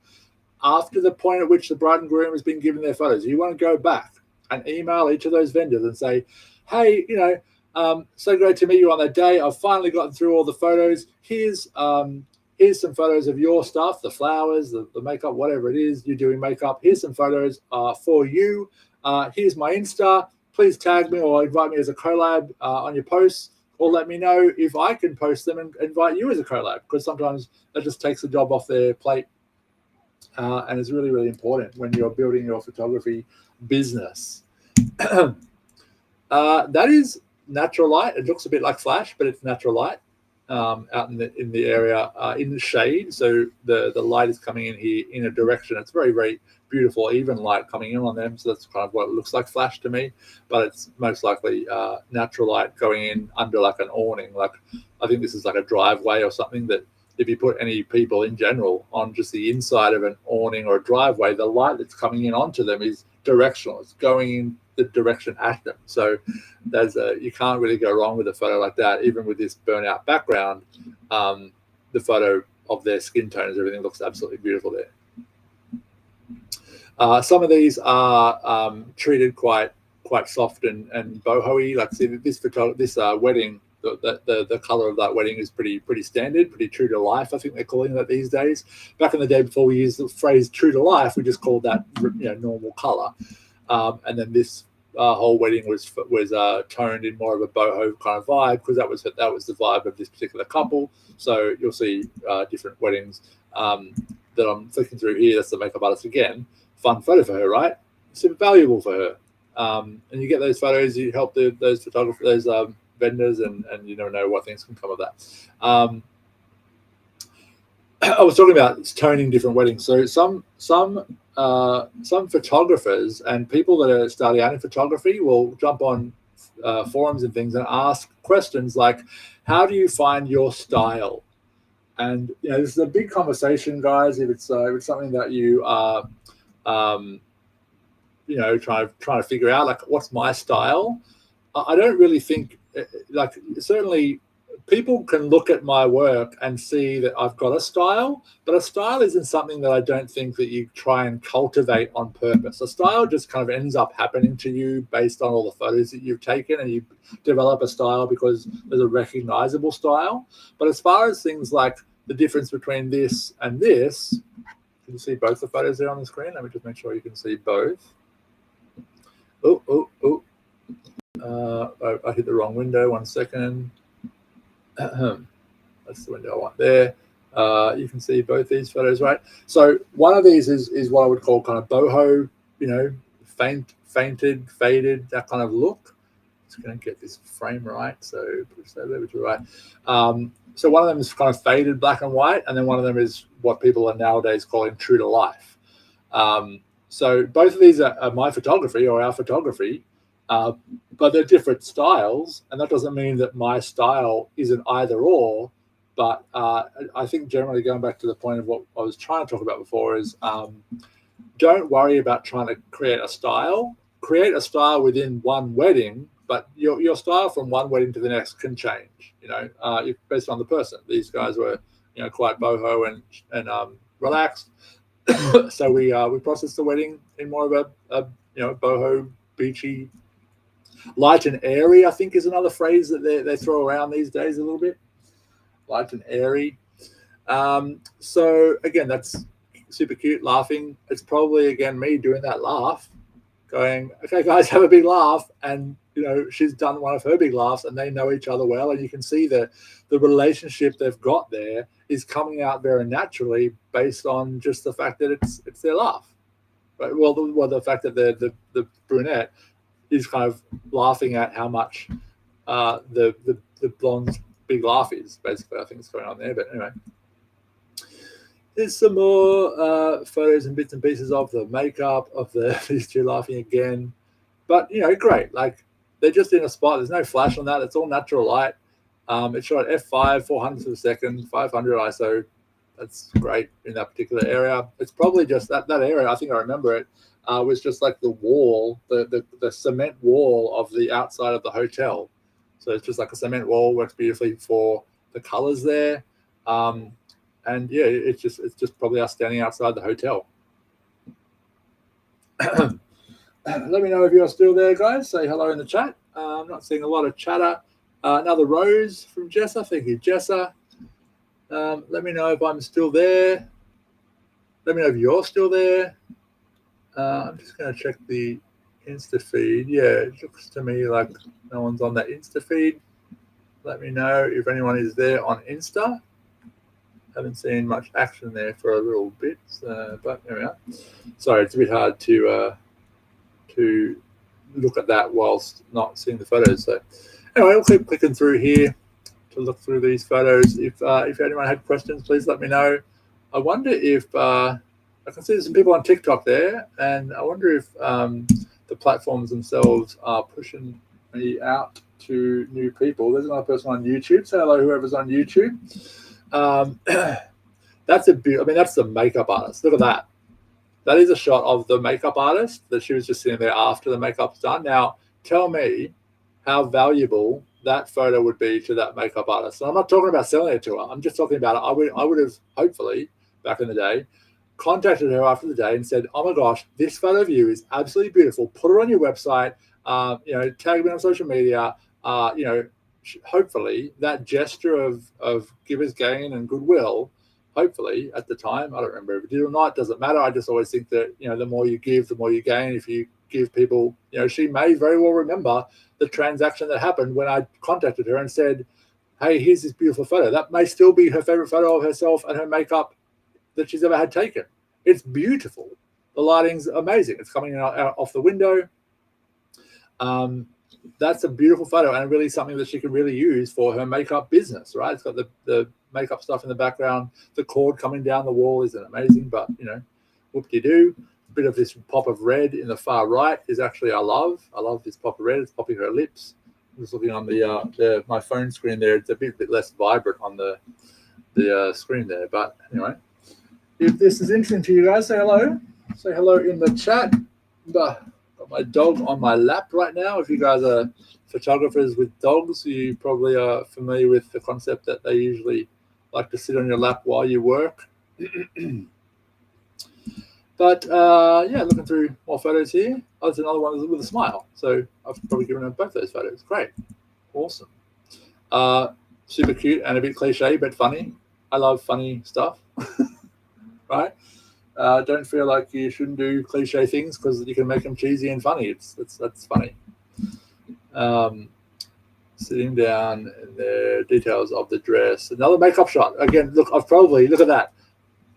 After the point at which the bride and groom has been given their photos, you want to go back and email each of those vendors and say, hey, so great to meet you on that day. I've finally gotten through all the photos. Here's some photos of your stuff, the flowers, the makeup, whatever it is you're doing makeup. Here's some photos for you. Here's my Insta. Please tag me or invite me as a collab on your posts, or let me know if I can post them and invite you as a collab, because sometimes that just takes the job off their plate. And it's really, really important when you're building your photography business. That is natural light. It looks a bit like flash, but it's natural light out in the area in the shade. So the light is coming in here in a direction. It's very, very beautiful, even light coming in on them. So that's kind of what it looks like flash to me, but it's most likely natural light going in under like an awning. Like I think this is like a driveway or something that if you put any people in general on just the inside of an awning or a driveway, the light that's coming in onto them is directional. It's going in the direction at them. So you can't really go wrong with a photo like that. Even with this burnout background, the photo of their skin tones, everything looks absolutely beautiful there. Some of these are treated quite soft and boho-y. Like see this wedding, the color of that wedding is pretty standard, pretty true to life. I think they're calling that these days. Back in the day, before we used the phrase true to life, we just called that normal color. And then this whole wedding was toned in more of a boho kind of vibe, because that was the vibe of this particular couple. So you'll see different weddings that I'm flicking through here. That's the makeup artist again. Fun photo for her, right? Super valuable for her. And you get those photos, you help those photographers, those vendors, and you never know what things can come of that. I was talking about toning different weddings. So some photographers and people that are starting out in photography will jump on forums and things and ask questions like, how do you find your style? And this is a big conversation, guys. If it's something that you are trying to figure out, like, what's my style? I don't really think, like, certainly people can look at my work and see that I've got a style, but a style isn't something that I don't think that you try and cultivate on purpose. A style just kind of ends up happening to you based on all the photos that you've taken, and you develop a style because there's a recognizable style. But as far as things like the difference between this and this, can you see both the photos there on the screen? Let me just make sure you can see both. I hit the wrong window. 1 second. That's the window I want there. You can see both these photos, right? So one of these is what I would call kind of boho, fainted, faded, that kind of look. Just going to get this frame right. So push that over to the right. So one of them is kind of faded black and white, and then one of them is what people are nowadays calling true to life. So both of these are my photography or our photography, but they're different styles, and that doesn't mean that my style isn't either or. But I think generally, going back to the point of what I was trying to talk about before, is don't worry about trying to create a style. Create a style within one wedding, but your style from one wedding to the next can change. Based on the person. These guys were quite boho and relaxed. So we processed the wedding in more of a boho, beachy, light and airy, I think, is another phrase that they throw around these days a little bit. Light and airy. So again, that's super cute, laughing. It's probably, again, me doing that laugh, going, okay, guys, have a big laugh. And she's done one of her big laughs, and they know each other well, and you can see the relationship they've got there is coming out very naturally based on just the fact that it's their laugh, right? Well, the fact that the brunette is kind of laughing at how much the blonde's big laugh is, basically. I think it's going on there. But anyway, there's some more photos and bits and pieces of the makeup of these two laughing again. But great. Like, they're just in a spot. There's no flash on that. It's all natural light. It's shot at f5, 400 per second, 500 ISO, that's great in that particular area. It's probably just that area. I think I remember it was just like the wall, the cement wall of the outside of the hotel. So it's just like a cement wall, works beautifully for the colors there. And yeah, it's just probably us standing outside the hotel. Let me know if you're still there, guys. Say hello in the chat. I'm not seeing a lot of chatter. Another rose from Jessa. Thank you, Jessa. Let me know if I'm still there. Let me know if you're still there. I'm just going to check the Insta feed. Yeah, it looks to me like no one's on that Insta feed. Let me know if anyone is there on Insta. Haven't seen much action there for a little bit, but there we are. Sorry, it's a bit hard to look at that whilst not seeing the photos. So anyway, we'll keep clicking through here to look through these photos. If anyone had questions, please let me know. I wonder if I can see there's some people on TikTok there, and I wonder if the platforms themselves are pushing me out to new people. There's another person on YouTube. Say hello, whoever's on YouTube. That's that's the makeup artist. Look at that. That is a shot of the makeup artist that she was just sitting there after the makeup's done. Now, tell me how valuable that photo would be to that makeup artist. And I'm not talking about selling it to her. I'm just talking about it. I would have hopefully back in the day contacted her after the day and said, "Oh my gosh, this photo of you is absolutely beautiful. Put it on your website. Tag me on social media. Hopefully that gesture of giver's gain and goodwill, hopefully at the time, I don't remember if it did or not, doesn't matter. I just always think that, the more you give, the more you gain. If you give people, she may very well remember the transaction that happened when I contacted her and said, hey, here's this beautiful photo. That may still be her favorite photo of herself and her makeup that she's ever had taken. It's beautiful. The lighting's amazing. It's coming out off the window. That's a beautiful photo and really something that she can really use for her makeup business, right? It's got the makeup stuff in the background. The cord coming down the wall isn't amazing, but, whoop-de-doo. A bit of this pop of red in the far right is actually I love this pop of red. It's popping her lips. I'm just looking on my phone screen there. It's a bit less vibrant on the screen there. But anyway, if this is interesting to you guys, say hello. Say hello in the chat. Got my dog on my lap right now. If you guys are photographers with dogs, you probably are familiar with the concept that they usually like to sit on your lap while you work. But looking through more photos here. Oh, there's another one with a smile. So I've probably given her both those photos. Great. Awesome. Super cute and a bit cliche, but funny. I love funny stuff. Right? Don't feel like you shouldn't do cliche things because you can make them cheesy and funny. That's funny. Sitting down in the details of the dress. Another makeup shot. Again, look at that.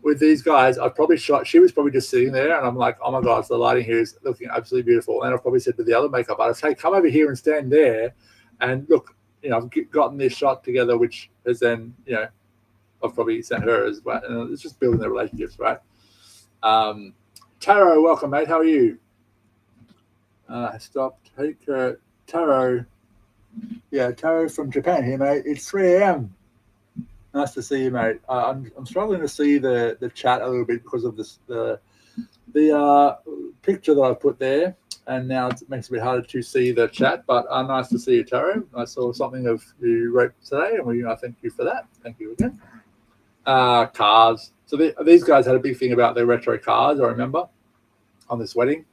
With these guys, I've probably shot. She was probably just sitting there, and I'm like, oh my gosh, the lighting here is looking absolutely beautiful. And I've probably said to the other makeup artist, hey, come over here and stand there, and look, I've gotten this shot together, which has then, I've probably sent her as well. And it's just building the relationships, right? Taro, welcome, mate. How are you? Taro. Yeah, Taro from Japan here, mate. It's 3 a.m. Nice to see you, mate. I'm struggling to see the chat a little bit because of the picture that I put there, and now it makes it a bit harder to see the chat. But nice to see you, Taro. I saw something of you wrote today, and I thank you for that. Thank you again. Cars. So these guys had a big thing about their retro cars. I remember on this wedding.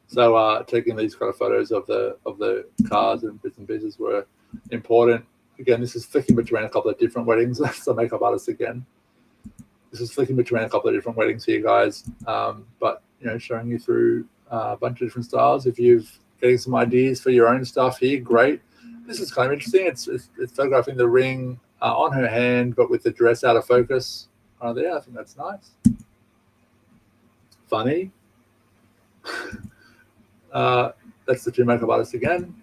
So taking these kind of photos of the cars and bits and pieces were important. Again, this is flicking between a couple of different weddings. That's the makeup artist again. This is flicking between a couple of different weddings here, guys. But showing you through a bunch of different styles. If you're getting some ideas for your own stuff here, great. This is kind of interesting. It's photographing the ring on her hand, but with the dress out of focus there. I think that's nice. Funny. That's the two makeup artists again.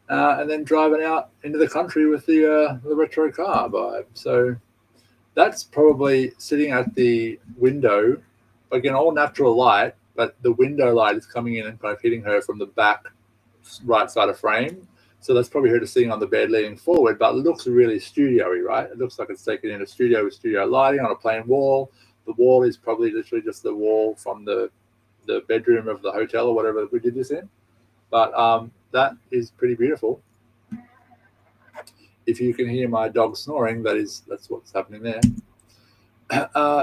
And then driving out into the country with the retro car vibe. So that's probably sitting at the window. Again, all natural light, but the window light is coming in and kind of hitting her from the back right side of frame. So that's probably her just sitting on the bed leaning forward, but it looks really studio-y, right? It looks like it's taken in a studio with studio lighting on a plain wall. The wall is probably literally just the wall from the bedroom of the hotel or whatever we did this in. But that is pretty beautiful. If you can hear my dog snoring, that's what's happening there.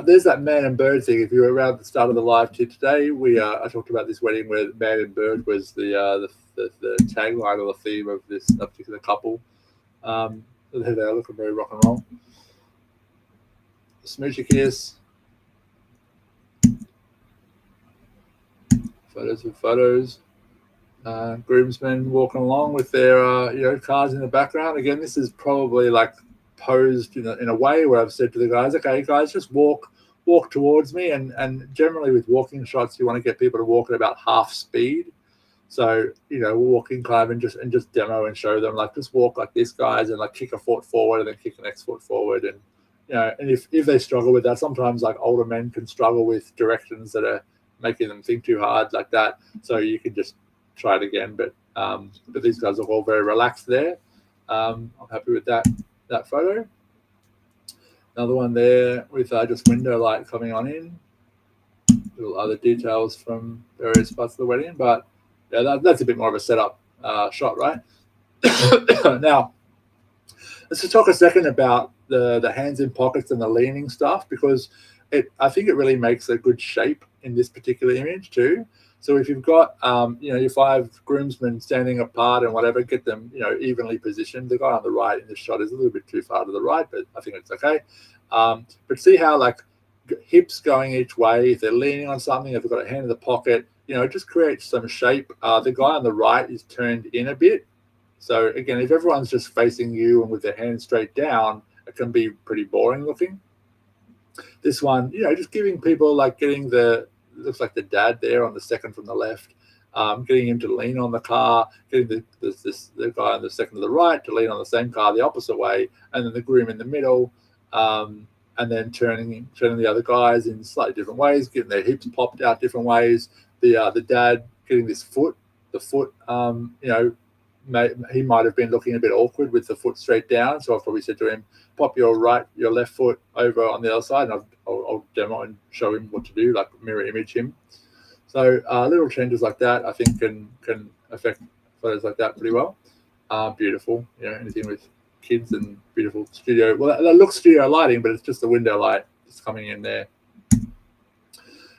There's that man and bird thing. If you were around the start of the live today, I talked about this wedding where man and bird was the tagline or the theme of this particular couple. They're looking very rock and roll. Smoochy kiss. Photos. Groomsmen walking along with their cars in the background. Again, this is probably like posed in a way where I've said to the guys, okay, guys, just walk towards me. And generally with walking shots, you want to get people to walk at about half speed. So, we're walking kind of and just demo and show them, like, just walk like this, guys, and like kick a foot forward and then kick the next foot forward. And, and if they struggle with that, sometimes like older men can struggle with directions that are making them think too hard like that. So you can just try it again. But these guys are all very relaxed there. I'm happy with that photo. Another one there with just window light coming on in. Little other details from various parts of the wedding, but yeah, that's a bit more of a setup shot, right? Now, let's just talk a second about the hands in pockets and the leaning stuff, because I think it really makes a good shape in this particular image too. So if you've got, your 5 groomsmen standing apart and whatever, get them, evenly positioned. The guy on the right in this shot is a little bit too far to the right, but I think it's okay. But see how like hips going each way, if they're leaning on something, if they've got a hand in the pocket, it just creates some shape. The guy on the right is turned in a bit. So again, if everyone's just facing you and with their hands straight down, it can be pretty boring looking. This one, just giving people like getting looks like the dad there on the second from the left, getting him to lean on the car, getting the guy on the second to the right to lean on the same car the opposite way, and then the groom in the middle, and then turning the other guys in slightly different ways, getting their hips popped out different ways. The dad getting the foot, he might have been looking a bit awkward with the foot straight down. So I've probably said to him, pop your left foot over on the other side, and I'll demo and show him what to do, like mirror image him. So little changes like that, I think, can affect photos like that pretty well. Beautiful, anything with kids and beautiful studio. Well, that looks studio lighting, but it's just the window light just coming in there.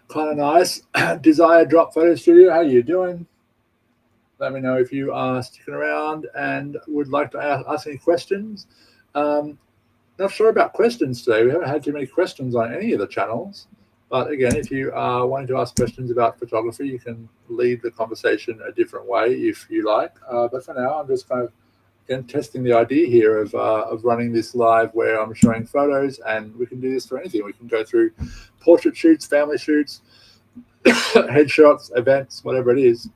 Kind of nice. Desire Drop Photo Studio, how you doing? Let me know if you are sticking around and would like to ask any questions. Not sure about questions today. We haven't had too many questions on any of the channels. But again, if you are wanting to ask questions about photography, you can lead the conversation a different way if you like. But for now, I'm just kind of again testing the idea here of running this live where I'm showing photos, and we can do this for anything. We can go through portrait shoots, family shoots, headshots, events, whatever it is.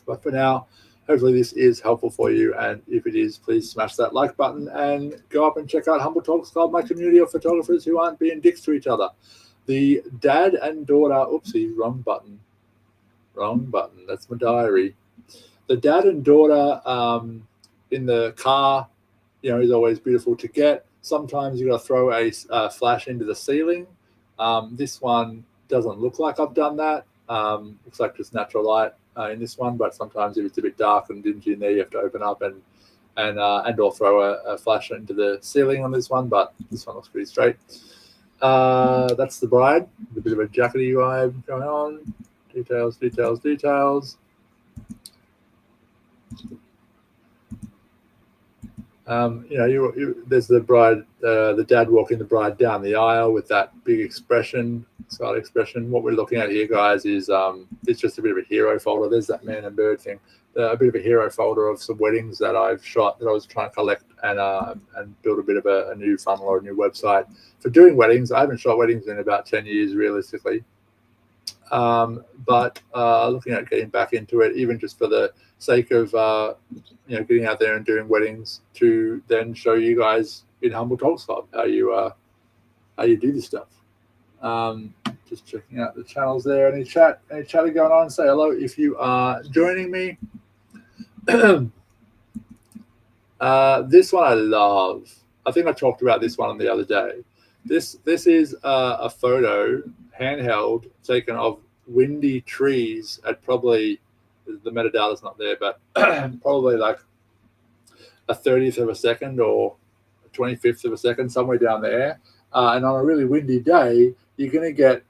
But for now, hopefully this is helpful for you. And if it is, please smash that like button and go up and check out Humble Talks Club, my community of photographers who aren't being dicks to each other. The dad and daughter, oopsie, wrong button. That's my diary. The dad and daughter in the car, is always beautiful to get. Sometimes you got to throw a flash into the ceiling. This one doesn't look like I've done that. Looks like just natural light in this one, but sometimes if it's a bit dark and dingy in there, you have to open up and or throw a flash into the ceiling on this one. But this one looks pretty straight. That's the bride, a bit of a jackety vibe going on. Details. There's the bride, the dad walking the bride down the aisle with that big expression, side expression. What we're looking at here, guys, is it's just a bit of a hero folder. There's that man and bird thing. A bit of a hero folder of some weddings that I've shot that I was trying to collect and build a bit of a new funnel or a new website for doing weddings. I haven't shot weddings in about 10 years, realistically. But looking at getting back into it, even just for the sake of getting out there and doing weddings, to then show you guys in Humble Talks Club how you do this stuff. Just checking out the channels there. Any chat going on? Say hello if you are joining me. This one I love. I think I talked about this one the other day. This is a photo handheld taken of windy trees at probably, the metadata's not there, but probably like a 30th of a second or 25th of a second, somewhere down there. And on a really windy day, you're going to get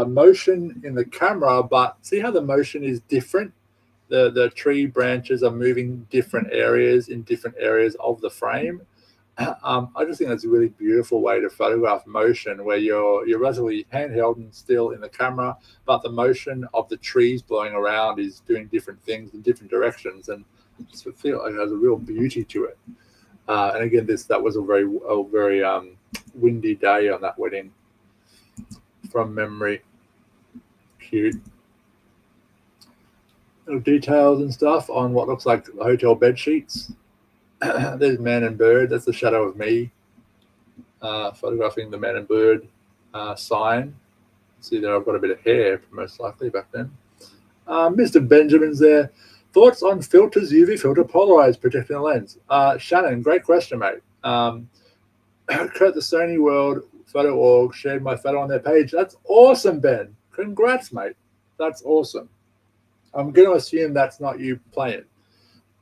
motion in the camera, but see how the motion is different? The tree branches are moving different areas in different areas of the frame. I just think that's a really beautiful way to photograph motion, where you're relatively handheld and still in the camera, but the motion of the trees blowing around is doing different things in different directions, and I just feel like it has a real beauty to it. And again, that was a very windy day on that wedding, from memory. Cute. Little details and stuff on what looks like hotel bed sheets. There's man and bird. That's the shadow of me, photographing the man and bird sign. See there, I've got a bit of hair, most likely back then. Mr. Benjamin's there. Thoughts on filters, UV filter, polarized, protecting the lens? Shannon, great question, mate. Kurt, the Sony World Photo Org shared my photo on their page. That's awesome, Ben. Congrats, mate. That's awesome. I'm going to assume that's not you playing.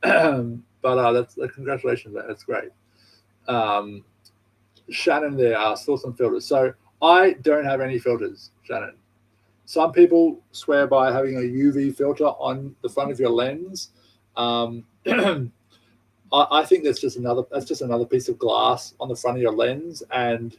But that's congratulations, mate. That's great. Shannon there, still some filters. So I don't have any filters, Shannon. Some people swear by having a UV filter on the front of your lens. I think that's just another piece of glass on the front of your lens. And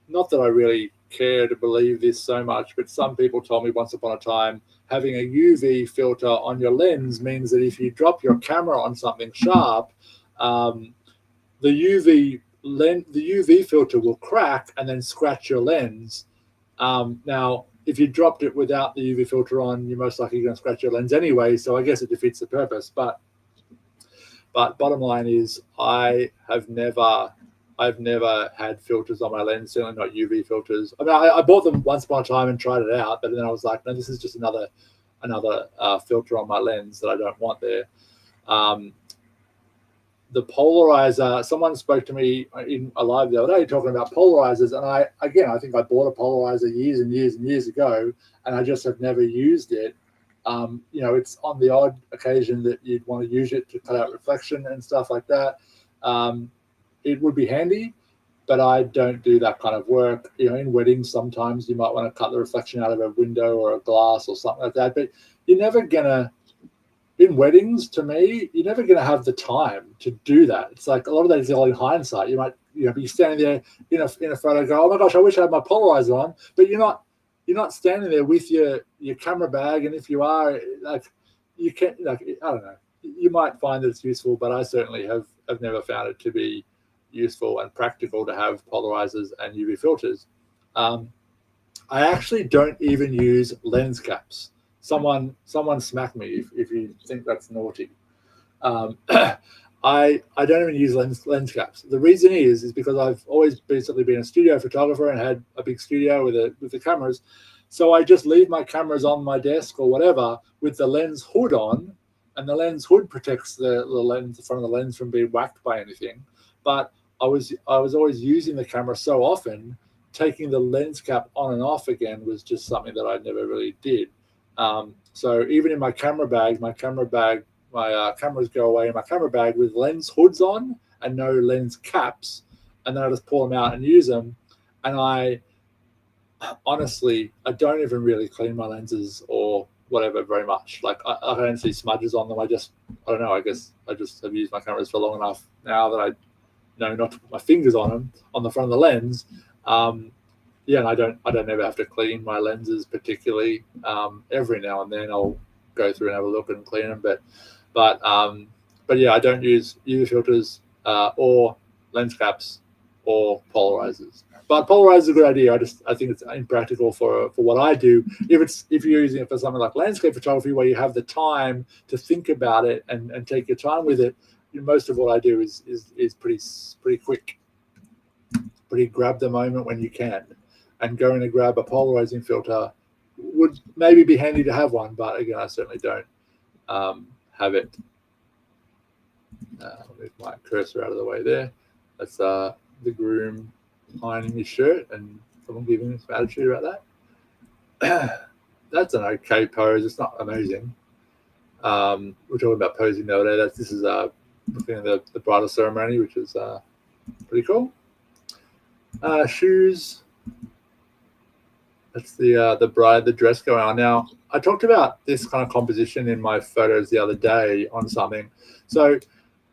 not that I really care to believe this so much, but some people told me once upon a time having a UV filter on your lens means that if you drop your camera on something sharp, the UV filter will crack and then scratch your lens. Now, if you dropped it without the UV filter on, you're most likely going to scratch your lens anyway. So I guess it defeats the purpose. But bottom line is, I've never had filters on my lens, certainly not UV filters. I mean, I bought them once upon a time and tried it out, but then I was like, no, this is just another filter on my lens that I don't want there. The polarizer, someone spoke to me in a live the other day talking about polarizers, and I think I bought a polarizer years and years and years ago, and I just have never used it. It's on the odd occasion that you'd want to use it to cut out reflection and stuff like that. It would be handy, but I don't do that kind of work. In weddings, sometimes you might want to cut the reflection out of a window or a glass or something like that, but you're never gonna, in weddings, to me, you're never going to have the time to do that. It's like a lot of that is all in hindsight. You might, be standing there in a photo and go, oh my gosh, I wish I had my polarizer on, but you're not standing there with your camera bag. And if you are, like, you can't, like, I don't know, you might find that it's useful, but I certainly have never found it to be useful and practical to have polarizers and UV filters. I actually don't even use lens caps. Someone smack me if you think that's naughty. I don't even use lens caps. The reason is because I've always basically been a studio photographer and had a big studio with the cameras. So I just leave my cameras on my desk or whatever with the lens hood on, and the lens hood protects the lens, the front of the lens, from being whacked by anything. But I was always using the camera so often, taking the lens cap on and off again was just something that I never really did. So even in my camera bag, my cameras go away in my camera bag with lens hoods on and no lens caps, and then I just pull them out and use them. And I honestly don't even really clean my lenses or whatever very much. Like I don't see smudges on them. I don't know. I guess I just have used my cameras for long enough now that I know not to put my fingers on them on the front of the lens. And I don't ever have to clean my lenses particularly. Every now and then I'll go through and have a look and clean them, but yeah, I don't use UV filters or lens caps or polarizers. But polarizers is a good idea. I think it's impractical for what I do. If you're using it for something like landscape photography, where you have the time to think about it and take your time with it, most of what I do is pretty quick. Pretty grab the moment when you can. And going to grab a polarizing filter would maybe be handy to have one, but again, I certainly don't have it. I'll move my cursor out of the way there. That's the groom ironing his shirt and someone giving him some attitude about that. That's an okay pose. It's not amazing. We're talking about posing the other day. This is looking at the bridal ceremony, which is pretty cool. Shoes. That's the bride, the dress going on. Now, I talked about this kind of composition in my photos the other day on something. So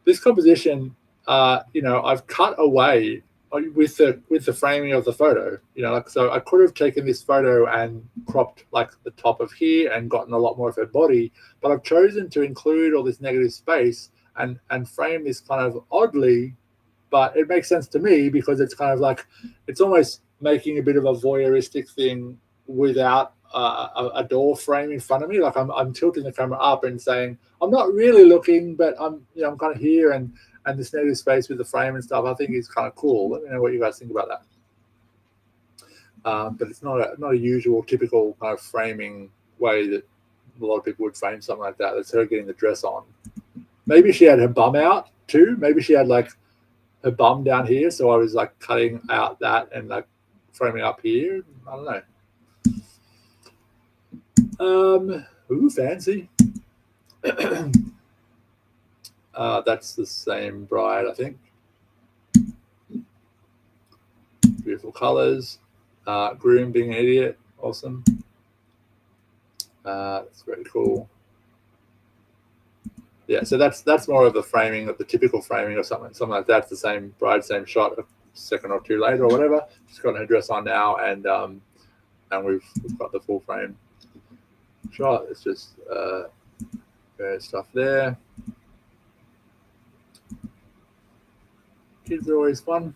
this composition, I've cut away with the framing of the photo. So I could have taken this photo and cropped like the top of here and gotten a lot more of her body, but I've chosen to include all this negative space and frame this kind of oddly, but it makes sense to me because it's kind of like it's almost making a bit of a voyeuristic thing without a door frame in front of me. Like I'm tilting the camera up and saying I'm not really looking, but I'm kind of here and this negative space with the frame and stuff. I think is kind of cool. Let me know what you guys think about that. But it's not a usual typical kind of framing way that a lot of people would frame something like that. That's her getting the dress on. Maybe she had her bum out too. Maybe she had like her bum down here, so I was like cutting out that and like framing up here. I don't know. Ooh, fancy. That's the same bride, I think. Beautiful colors. Groom being an idiot. Awesome. That's very cool. Yeah, so that's more of the framing, of the typical framing or something like that. It's the same bride, same shot a second or two later or whatever. She's got her dress on now, and we've got the full frame shot. It's just stuff there. Kids are always fun.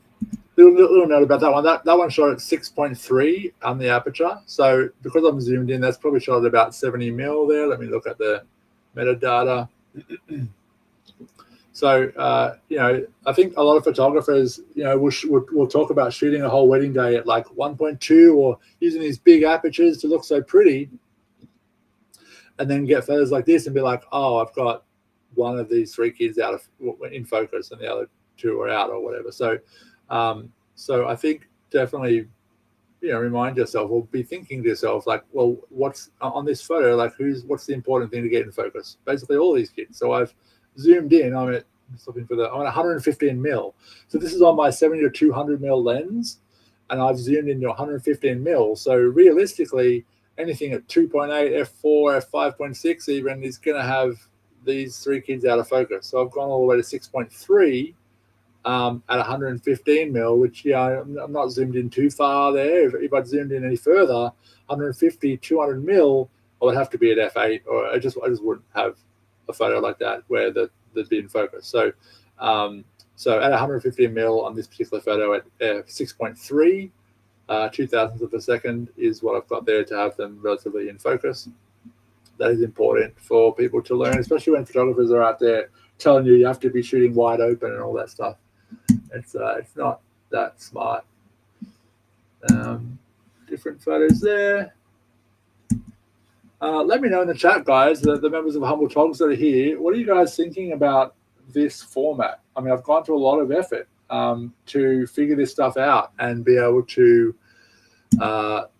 Little note about that one. That one shot at 6.3 on the aperture. So because I'm zoomed in, that's probably shot at about 70 mil there. Let me look at the metadata. So I think a lot of photographers, will talk about shooting a whole wedding day at like 1.2 or using these big apertures to look so pretty, and then get photos like this and be like, oh, I've got one of these three kids out of in focus and the other two are out or whatever. So I think definitely, remind yourself or be thinking to yourself like, well, what's on this photo? Like, what's the important thing to get in focus? Basically, all these kids. So I've zoomed in. I'm at 115 mil. So this is on my 70 to 200 mil lens, and I've zoomed into 115 mil. So realistically, anything at 2.8, f4, f5.6 even is going to have these three kids out of focus. So I've gone all the way to 6.3 at 115 mil, which I'm not zoomed in too far there. If I'd zoomed in any further, 150, 200 mil, I would have to be at f8, or I just wouldn't have a photo like that where they'd be in focus. So at 115 mil on this particular photo at 6.3 2000ths of a second is what I've got there to have them relatively in focus. That is important for people to learn, especially when photographers are out there telling you have to be shooting wide open and all that stuff. It's not that smart. Different photos there. Let me know in the chat, guys, the members of Humble Togs that are here. What are you guys thinking about this format? I mean, I've gone to a lot of effort to figure this stuff out and be able to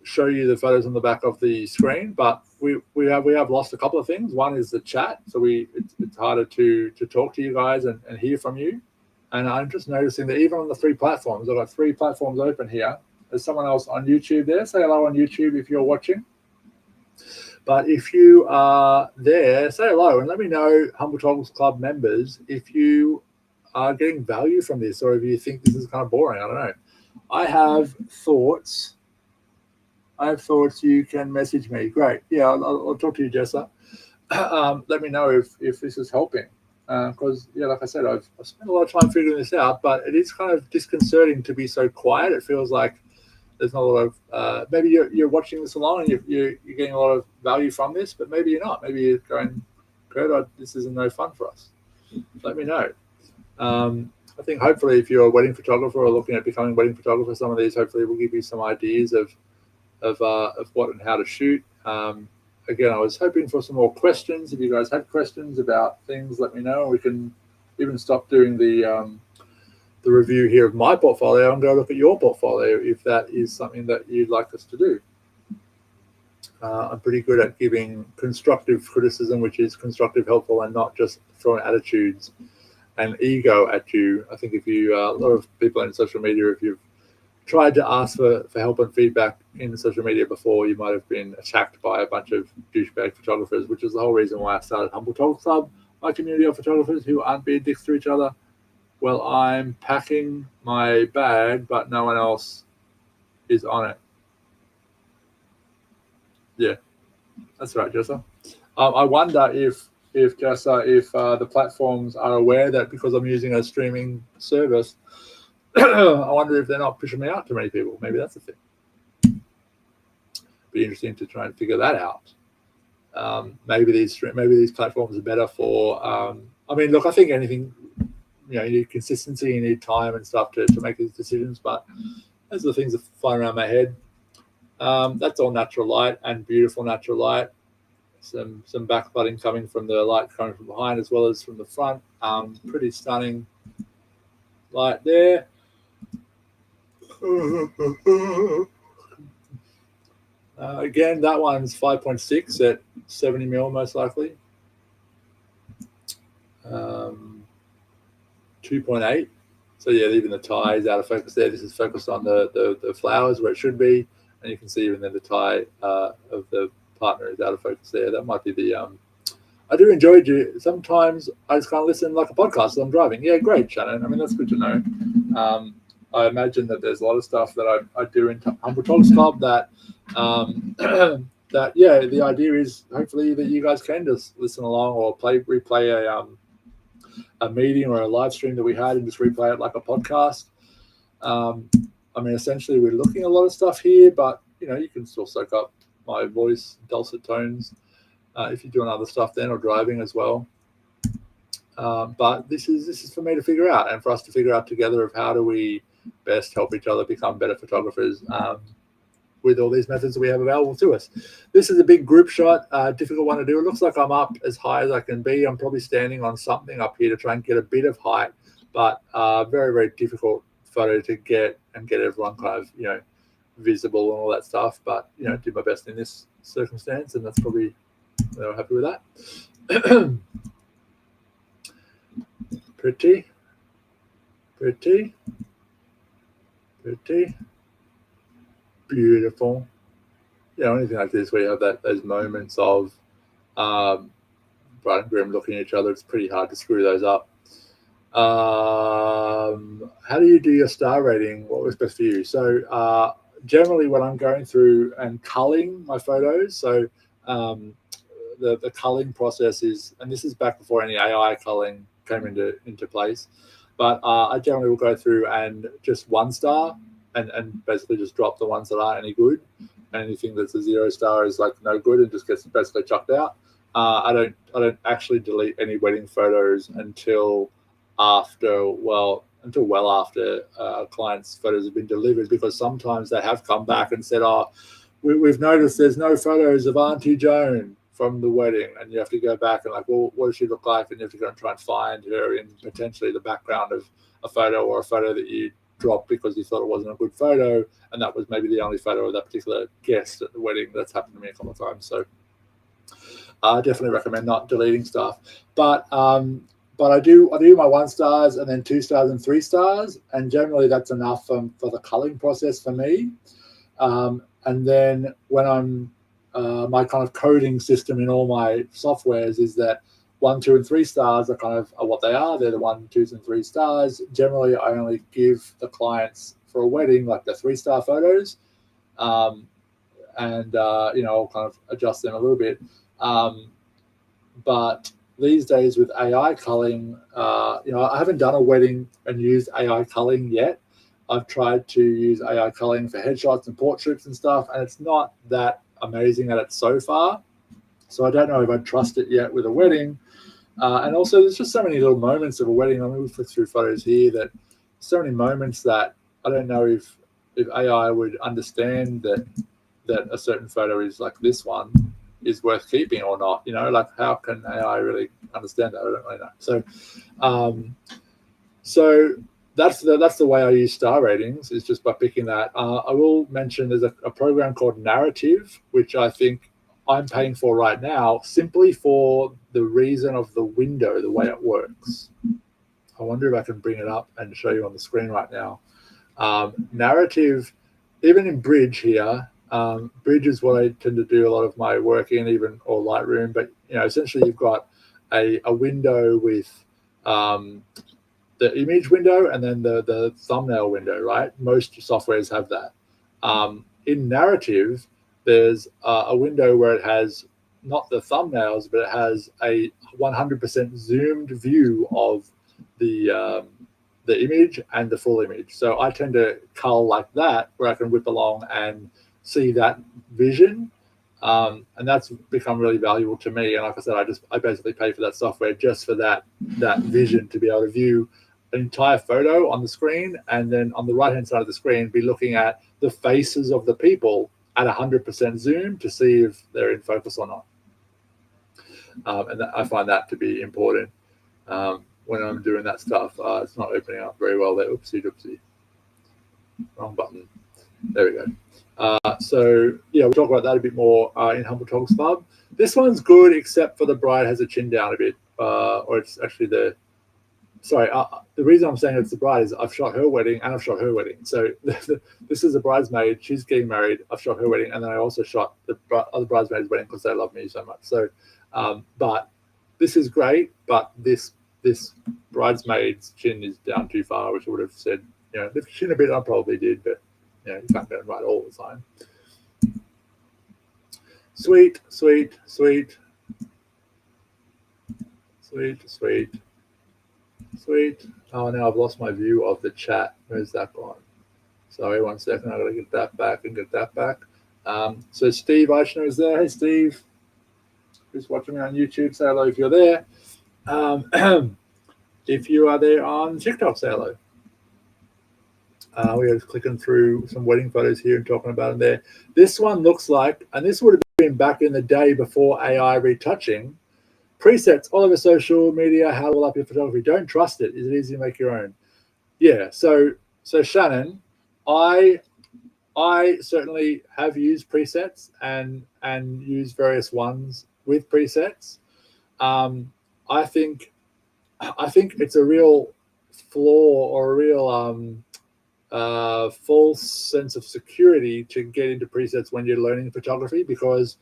show you the photos on the back of the screen, but we have lost a couple of things. One is the chat, so it's harder to talk to you guys and hear from you. And I'm just noticing that even on the three platforms, I've got three platforms open here. There's someone else on YouTube there. Say hello on YouTube if you're watching. But if you are there, say hello and let me know, Humble Toggles Club members, if you are getting value from this or if you think this is kind of boring. I don't know. I have thoughts. You can message me. Great. Yeah, I'll talk to you, Jessa. Let me know if this is helping. Because, like I said, I've spent a lot of time figuring this out, but it is kind of disconcerting to be so quiet. It feels like there's not a lot of maybe you're watching this along and you're getting a lot of value from this, but maybe you're not. Maybe you're going, Kurt, this isn't no fun for us. Let me know. I think hopefully if you're a wedding photographer or looking at becoming a wedding photographer, some of these hopefully will give you some ideas of what and how to shoot. Again, I was hoping for some more questions. If you guys had questions about things, let me know. We can even stop doing the review here of my portfolio and go look at your portfolio if that is something that you'd like us to do. I'm pretty good at giving constructive criticism, which is constructive, helpful, and not just throwing attitudes and ego at you. I think if you, a lot of people in social media, if you've tried to ask for help and feedback in social media before, you might have been attacked by a bunch of douchebag photographers, which is the whole reason why I started Humble Talk Club, my community of photographers who aren't being dicks to each other. Well, I'm packing my bag, but no one else is on it. Yeah, that's right, Jessa. I wonder if Jessa, if the platforms are aware that because I'm using a streaming service, I wonder if they're not pushing me out to many people. Maybe that's the thing. Be interesting to try and figure that out. Maybe these platforms are better for. I mean, look, I think anything, you need consistency, you need time and stuff to make these decisions. But those are the things that fly around my head. That's all natural light and beautiful natural light. Some backlighting coming from the light coming from behind as well as from the front. Pretty stunning light there. Again, that one's 5.6 at 70 mil most likely. 2.8. So yeah, even the tie is out of focus there. This is focused on the flowers where it should be, and you can see even then the tie of the partner is out of focus there. That might be the I do enjoy you. Sometimes I just can't listen like a podcast as I'm driving. Yeah, great, Shannon. I mean, that's good to know. I imagine that there's a lot of stuff that I do in Humble Talks Club that that the idea is hopefully that you guys can just listen along or replay a meeting or a live stream that we had and just replay it like a podcast. I mean, essentially we're looking at a lot of stuff here, but you can still soak up my voice, dulcet tones, if you're doing other stuff then or driving as well. But this is for me to figure out and for us to figure out together of how do we best help each other become better photographers with all these methods that we have available to us. This is a big group shot, difficult one to do. It looks like I'm up as high as I can be. I'm probably standing on something up here to try and get a bit of height, but very, very difficult photo to get and get everyone kind of, visible and all that stuff. But, do my best in this circumstance, and that's probably, I'm happy with that. Pretty. Beautiful. Anything like this where you have those moments of bride and groom looking at each other, it's pretty hard to screw those up. How do you do your star rating? What works best for you? So generally when I'm going through and culling my photos, so the culling process is, and this is back before any AI culling came into place, but I generally will go through and just 1 star and basically just drop the ones that aren't any good. Anything that's a 0 star is like no good and just gets basically chucked out. I don't actually delete any wedding photos until well after clients' photos have been delivered, because sometimes they have come back and said, we've noticed there's no photos of Auntie Joan from the wedding, and you have to go back and like, well, what does she look like? And you have to go and try and find her in potentially the background of a photo or a photo that you dropped because you thought it wasn't a good photo, and that was maybe the only photo of that particular guest at the wedding. That's happened to me a couple of times. So I definitely recommend not deleting stuff. But I do my 1 stars and then 2 stars and 3 stars, and generally that's enough for the culling process for me. And then when I'm my kind of coding system in all my softwares is that 1, 2, and 3 stars are kind of what they are. They're the 1, 2s, and 3 stars. Generally, I only give the clients for a wedding like the 3-star photos, and I'll kind of adjust them a little bit. But these days with AI culling, I haven't done a wedding and used AI culling yet. I've tried to use AI culling for headshots and portraits and stuff, and it's not that amazing at it so far. So I don't know if I'd trust it yet with a wedding. And also, there's just so many little moments of a wedding. I mean, we flick through photos here that so many moments that I don't know if AI would understand that a certain photo is like this one, is worth keeping or not. You know, like how can AI really understand that? I don't really know. So that's the way I use star ratings, is just by picking that. I will mention there's a program called Narrative, which I think I'm paying for right now, simply for the reason of the window, the way it works. I wonder if I can bring it up and show you on the screen right now. Narrative, even in Bridge here, Bridge is what I tend to do a lot of my work in, even or Lightroom. But you know, essentially, you've got a window with the image window and then the thumbnail window, right? Most softwares have that. In Narrative, there's a window where it has not the thumbnails, but it has a 100% zoomed view of the image and the full image. So I tend to cull like that, where I can whip along and see that vision. And that's become really valuable to me. And like I said, I basically pay for that software just for that vision, to be able to view an entire photo on the screen, and then on the right hand side of the screen be looking at the faces of the people at 100% zoom to see if they're in focus or not. And I find that to be important when I'm doing that stuff. It's not opening up very well there. Oopsie doopsie. Wrong button. There we go. So yeah, we'll talk about that a bit more in Humble Talks Club. This one's good, except for the bride has a chin down a bit, or it's actually the reason I'm saying it's the bride is I've shot her wedding and I've shot her wedding. So this is a bridesmaid. She's getting married. I've shot her wedding, and then I also shot the other bridesmaid's wedding because they love me so much. So, but this is great. But this bridesmaid's chin is down too far, which I would have said, you know, lift chin a bit. I probably did, but you know, you can't get it right all the time. Sweet, sweet, sweet, sweet, sweet. Sweet. Oh, now I've lost my view of the chat. Where's that gone? Sorry, 1 second. I've got to get that back and get that back. So Steve Eichner is there. Hey, Steve. Who's watching me on YouTube, say hello if you're there. If you are there on TikTok, say hello. We are just clicking through some wedding photos here and talking about them there. This one looks like, and this would have been back in the day before AI retouching, presets all over social media. How to up your photography? Don't trust it. Is it easy to make your own? Yeah. So Shannon, I certainly have used presets and used various ones with presets. I think it's a real flaw or a real false sense of security to get into presets when you're learning photography, because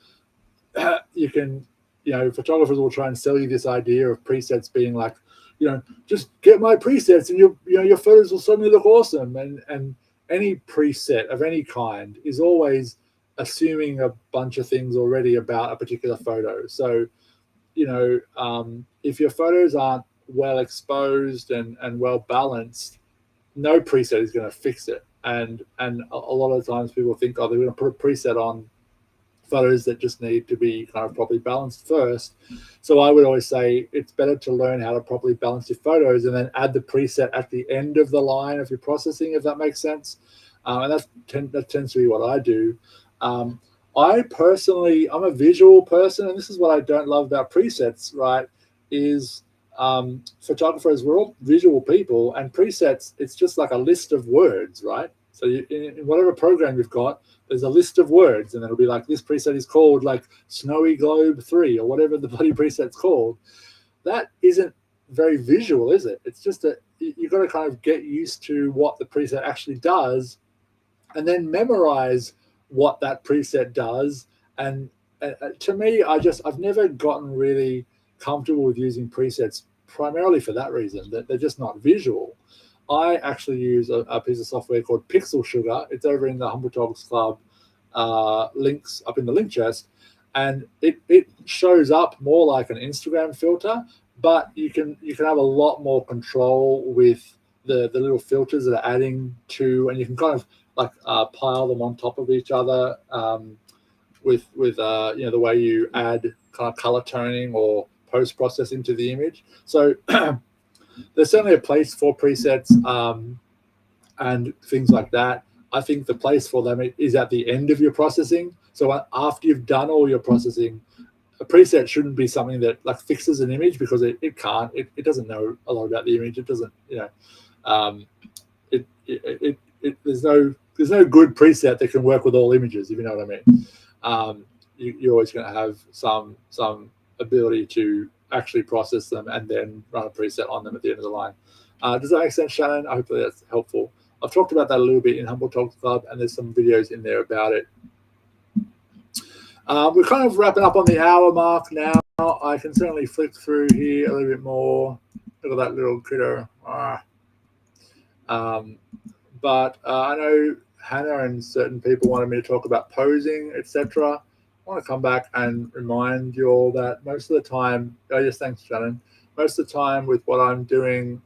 you can. You know, photographers will try and sell you this idea of presets being like, you know, just get my presets and your photos will suddenly look awesome. And any preset of any kind is always assuming a bunch of things already about a particular photo. So, you know, if your photos aren't well exposed and well balanced, no preset is going to fix it. And a lot of times people think, oh, they're going to put a preset on photos that just need to be kind of properly balanced first. So I would always say it's better to learn how to properly balance your photos and then add the preset at the end of the line of your processing, if that makes sense. And that tends to be what I do. I personally, I'm a visual person, and this is what I don't love about presets, right, is photographers, we're all visual people, and presets, it's just like a list of words, right? So in whatever program you've got, there's a list of words, and it'll be like, this preset is called like Snowy Globe 3 or whatever the bloody preset's called. That isn't very visual, is it? It's just you've got to kind of get used to what the preset actually does and then memorize what that preset does. And to me, I've never gotten really comfortable with using presets primarily for that reason, that they're just not visual. I actually use a piece of software called Pixel Sugar. It's over in the Humble Talks Club links up in the link chest, and it shows up more like an Instagram filter, but you can have a lot more control with the little filters that are adding to, and you can kind of like pile them on top of each other with you know, the way you add kind of color toning or post processing to the image. So there's certainly a place for presets and things like that. I think the place for them is at the end of your processing. So after you've done all your processing, a preset shouldn't be something that like fixes an image, because it can't. It doesn't know a lot about the image. It doesn't, there's no good preset that can work with all images, if you know what I mean. You're always going to have some ability to actually process them and then run a preset on them at the end of the line. Does that make sense, Shannon? Hopefully that's helpful. I've talked about that a little bit in Humble Talks Club, and there's some videos in there about it. We're kind of wrapping up on the hour mark now. I can certainly flick through here a little bit more. Look at that little critter. But I know Hannah and certain people wanted me to talk about posing, etc. I want to come back and remind you all that most of the time, yes, thanks, Shannon. Most of the time with what I'm doing,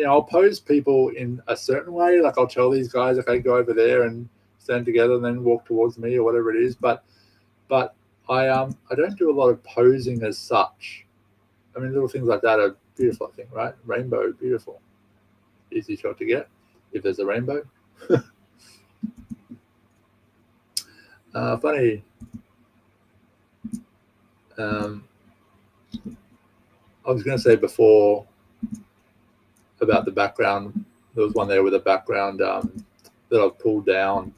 I'll pose people in a certain way. Like I'll tell these guys, okay, go over there and stand together and then walk towards me or whatever it is. But I don't do a lot of posing as such. I mean, little things like that are beautiful, I think, right? Rainbow, beautiful. Easy shot to get if there's a rainbow. Funny. I was going to say before about the background. There was one there with a background that I've pulled down.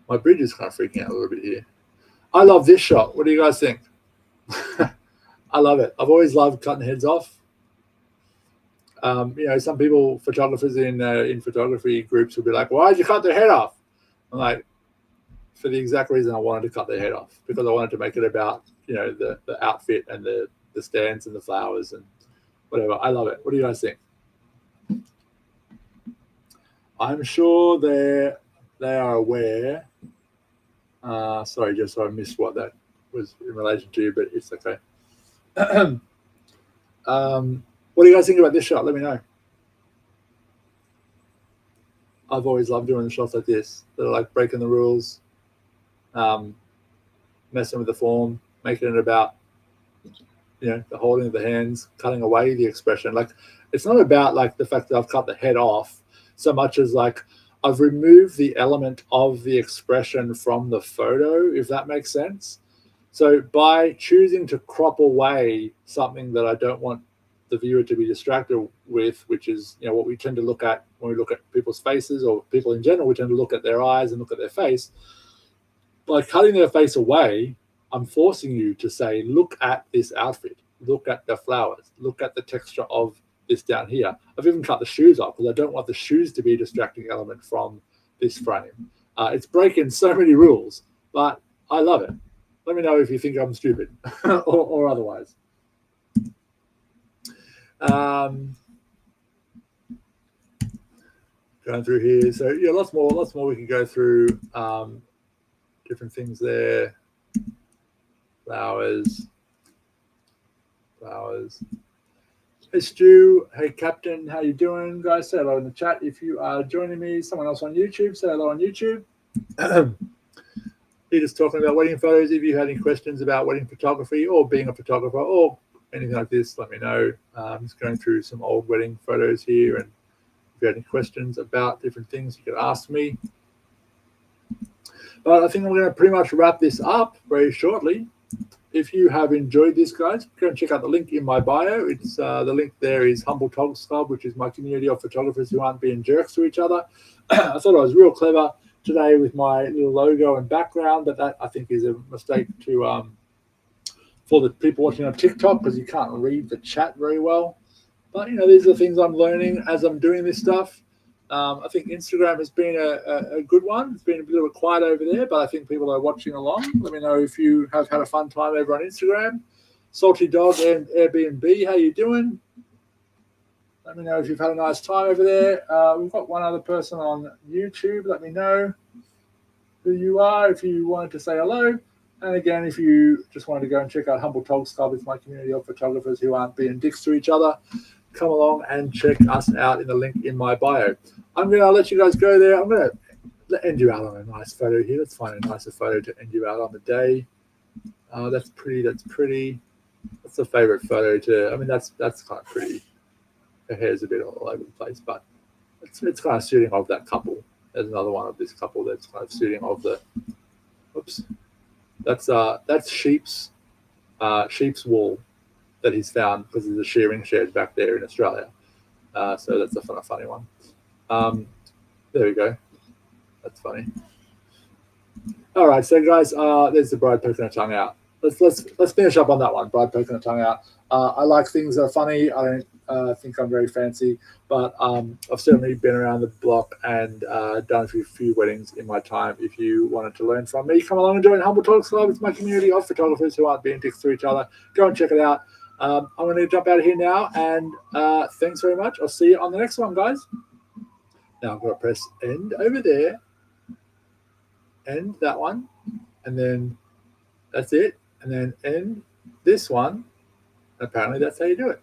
My bridge is kind of freaking out a little bit here. I love this shot. What do you guys think? I love it. I've always loved cutting heads off. Some people, photographers in photography groups, will be like, "Why did you cut their head off?" I'm like, for the exact reason I wanted to cut their head off, because I wanted to make it about the outfit and the stands and the flowers and whatever. I love it. What do you guys think? I'm sure they are aware. Sorry, just so I missed what that was in relation to, but it's okay. What do you guys think about this shot? Let me know. I've always loved doing shots like this that are like breaking the rules, messing with the form, making it about the holding of the hands, cutting away the expression. Like, it's not about like the fact that I've cut the head off so much as like I've removed the element of the expression from the photo, if that makes sense. So by choosing to crop away something that I don't want the viewer to be distracted with, which is what we tend to look at when we look at people's faces, or people in general, we tend to look at their eyes and look at their face. By cutting their face away, I'm forcing you to say, look at this outfit, look at the flowers, look at the texture of this down here. I've even cut the shoes off because I don't want the shoes to be a distracting element from this frame. It's breaking so many rules, but I love it. Let me know if you think I'm stupid or otherwise. Going through here, so lots more we can go through. Different things there. Flowers. Hey Stu, hey Captain, how you doing, guys? Say hello in the chat if you are joining me. Someone else on YouTube, say hello on YouTube. You're just talking about wedding photos. If you had any questions about wedding photography or being a photographer or anything like this, let me know. I'm just going through some old wedding photos here, and if you had any questions about different things, you could ask me. But I think I'm going to pretty much wrap this up very shortly. If you have enjoyed this, guys, go and check out the link in my bio. It's the link there is Humble Talks Club, which is my community of photographers who aren't being jerks to each other. I thought I was real clever today with my little logo and background, but that I think is a mistake to for the people watching on TikTok, because you can't read the chat very well. But these are the things I'm learning as I'm doing this stuff. I think Instagram has been a good one. It's been a little bit quiet over there, but I think people are watching along. Let me know if you have had a fun time over on Instagram. Salty Dog and Airbnb, how you doing? Let me know if you've had a nice time over there. We've got one other person on YouTube. Let me know who you are if you wanted to say hello. And again, if you just wanted to go and check out Humble Talks Club, it's my community of photographers who aren't being dicks to each other. Come along and check us out in the link in my bio. I'm going to let you guys go there. I'm going to end you out on a nice photo here. Let's find a nicer photo to end you out on the day. That's pretty. That's a favorite photo that's kind of pretty. Her hair's a bit all over the place, but it's kind of suiting of that couple. There's another one of this couple that's kind of suiting of the. Oops, that's sheep's wool that he's found because there's a shearing shed back there in Australia. So that's a funny one. There we go. That's funny. All right, so guys, there's the bride poking her tongue out. Let's finish up on that one. Bride poking her tongue out. I like things that are funny. I don't think I'm very fancy, but I've certainly been around the block and done a few weddings in my time. If you wanted to learn from me, come along and join Humble Talks Club. It's my community of photographers who aren't being dicks to each other. Go and check it out. I'm going to jump out of here now, and thanks very much. I'll see you on the next one, guys. Now I'm going to press end over there, end that one, and then that's it, and then end this one. Apparently that's how you do it.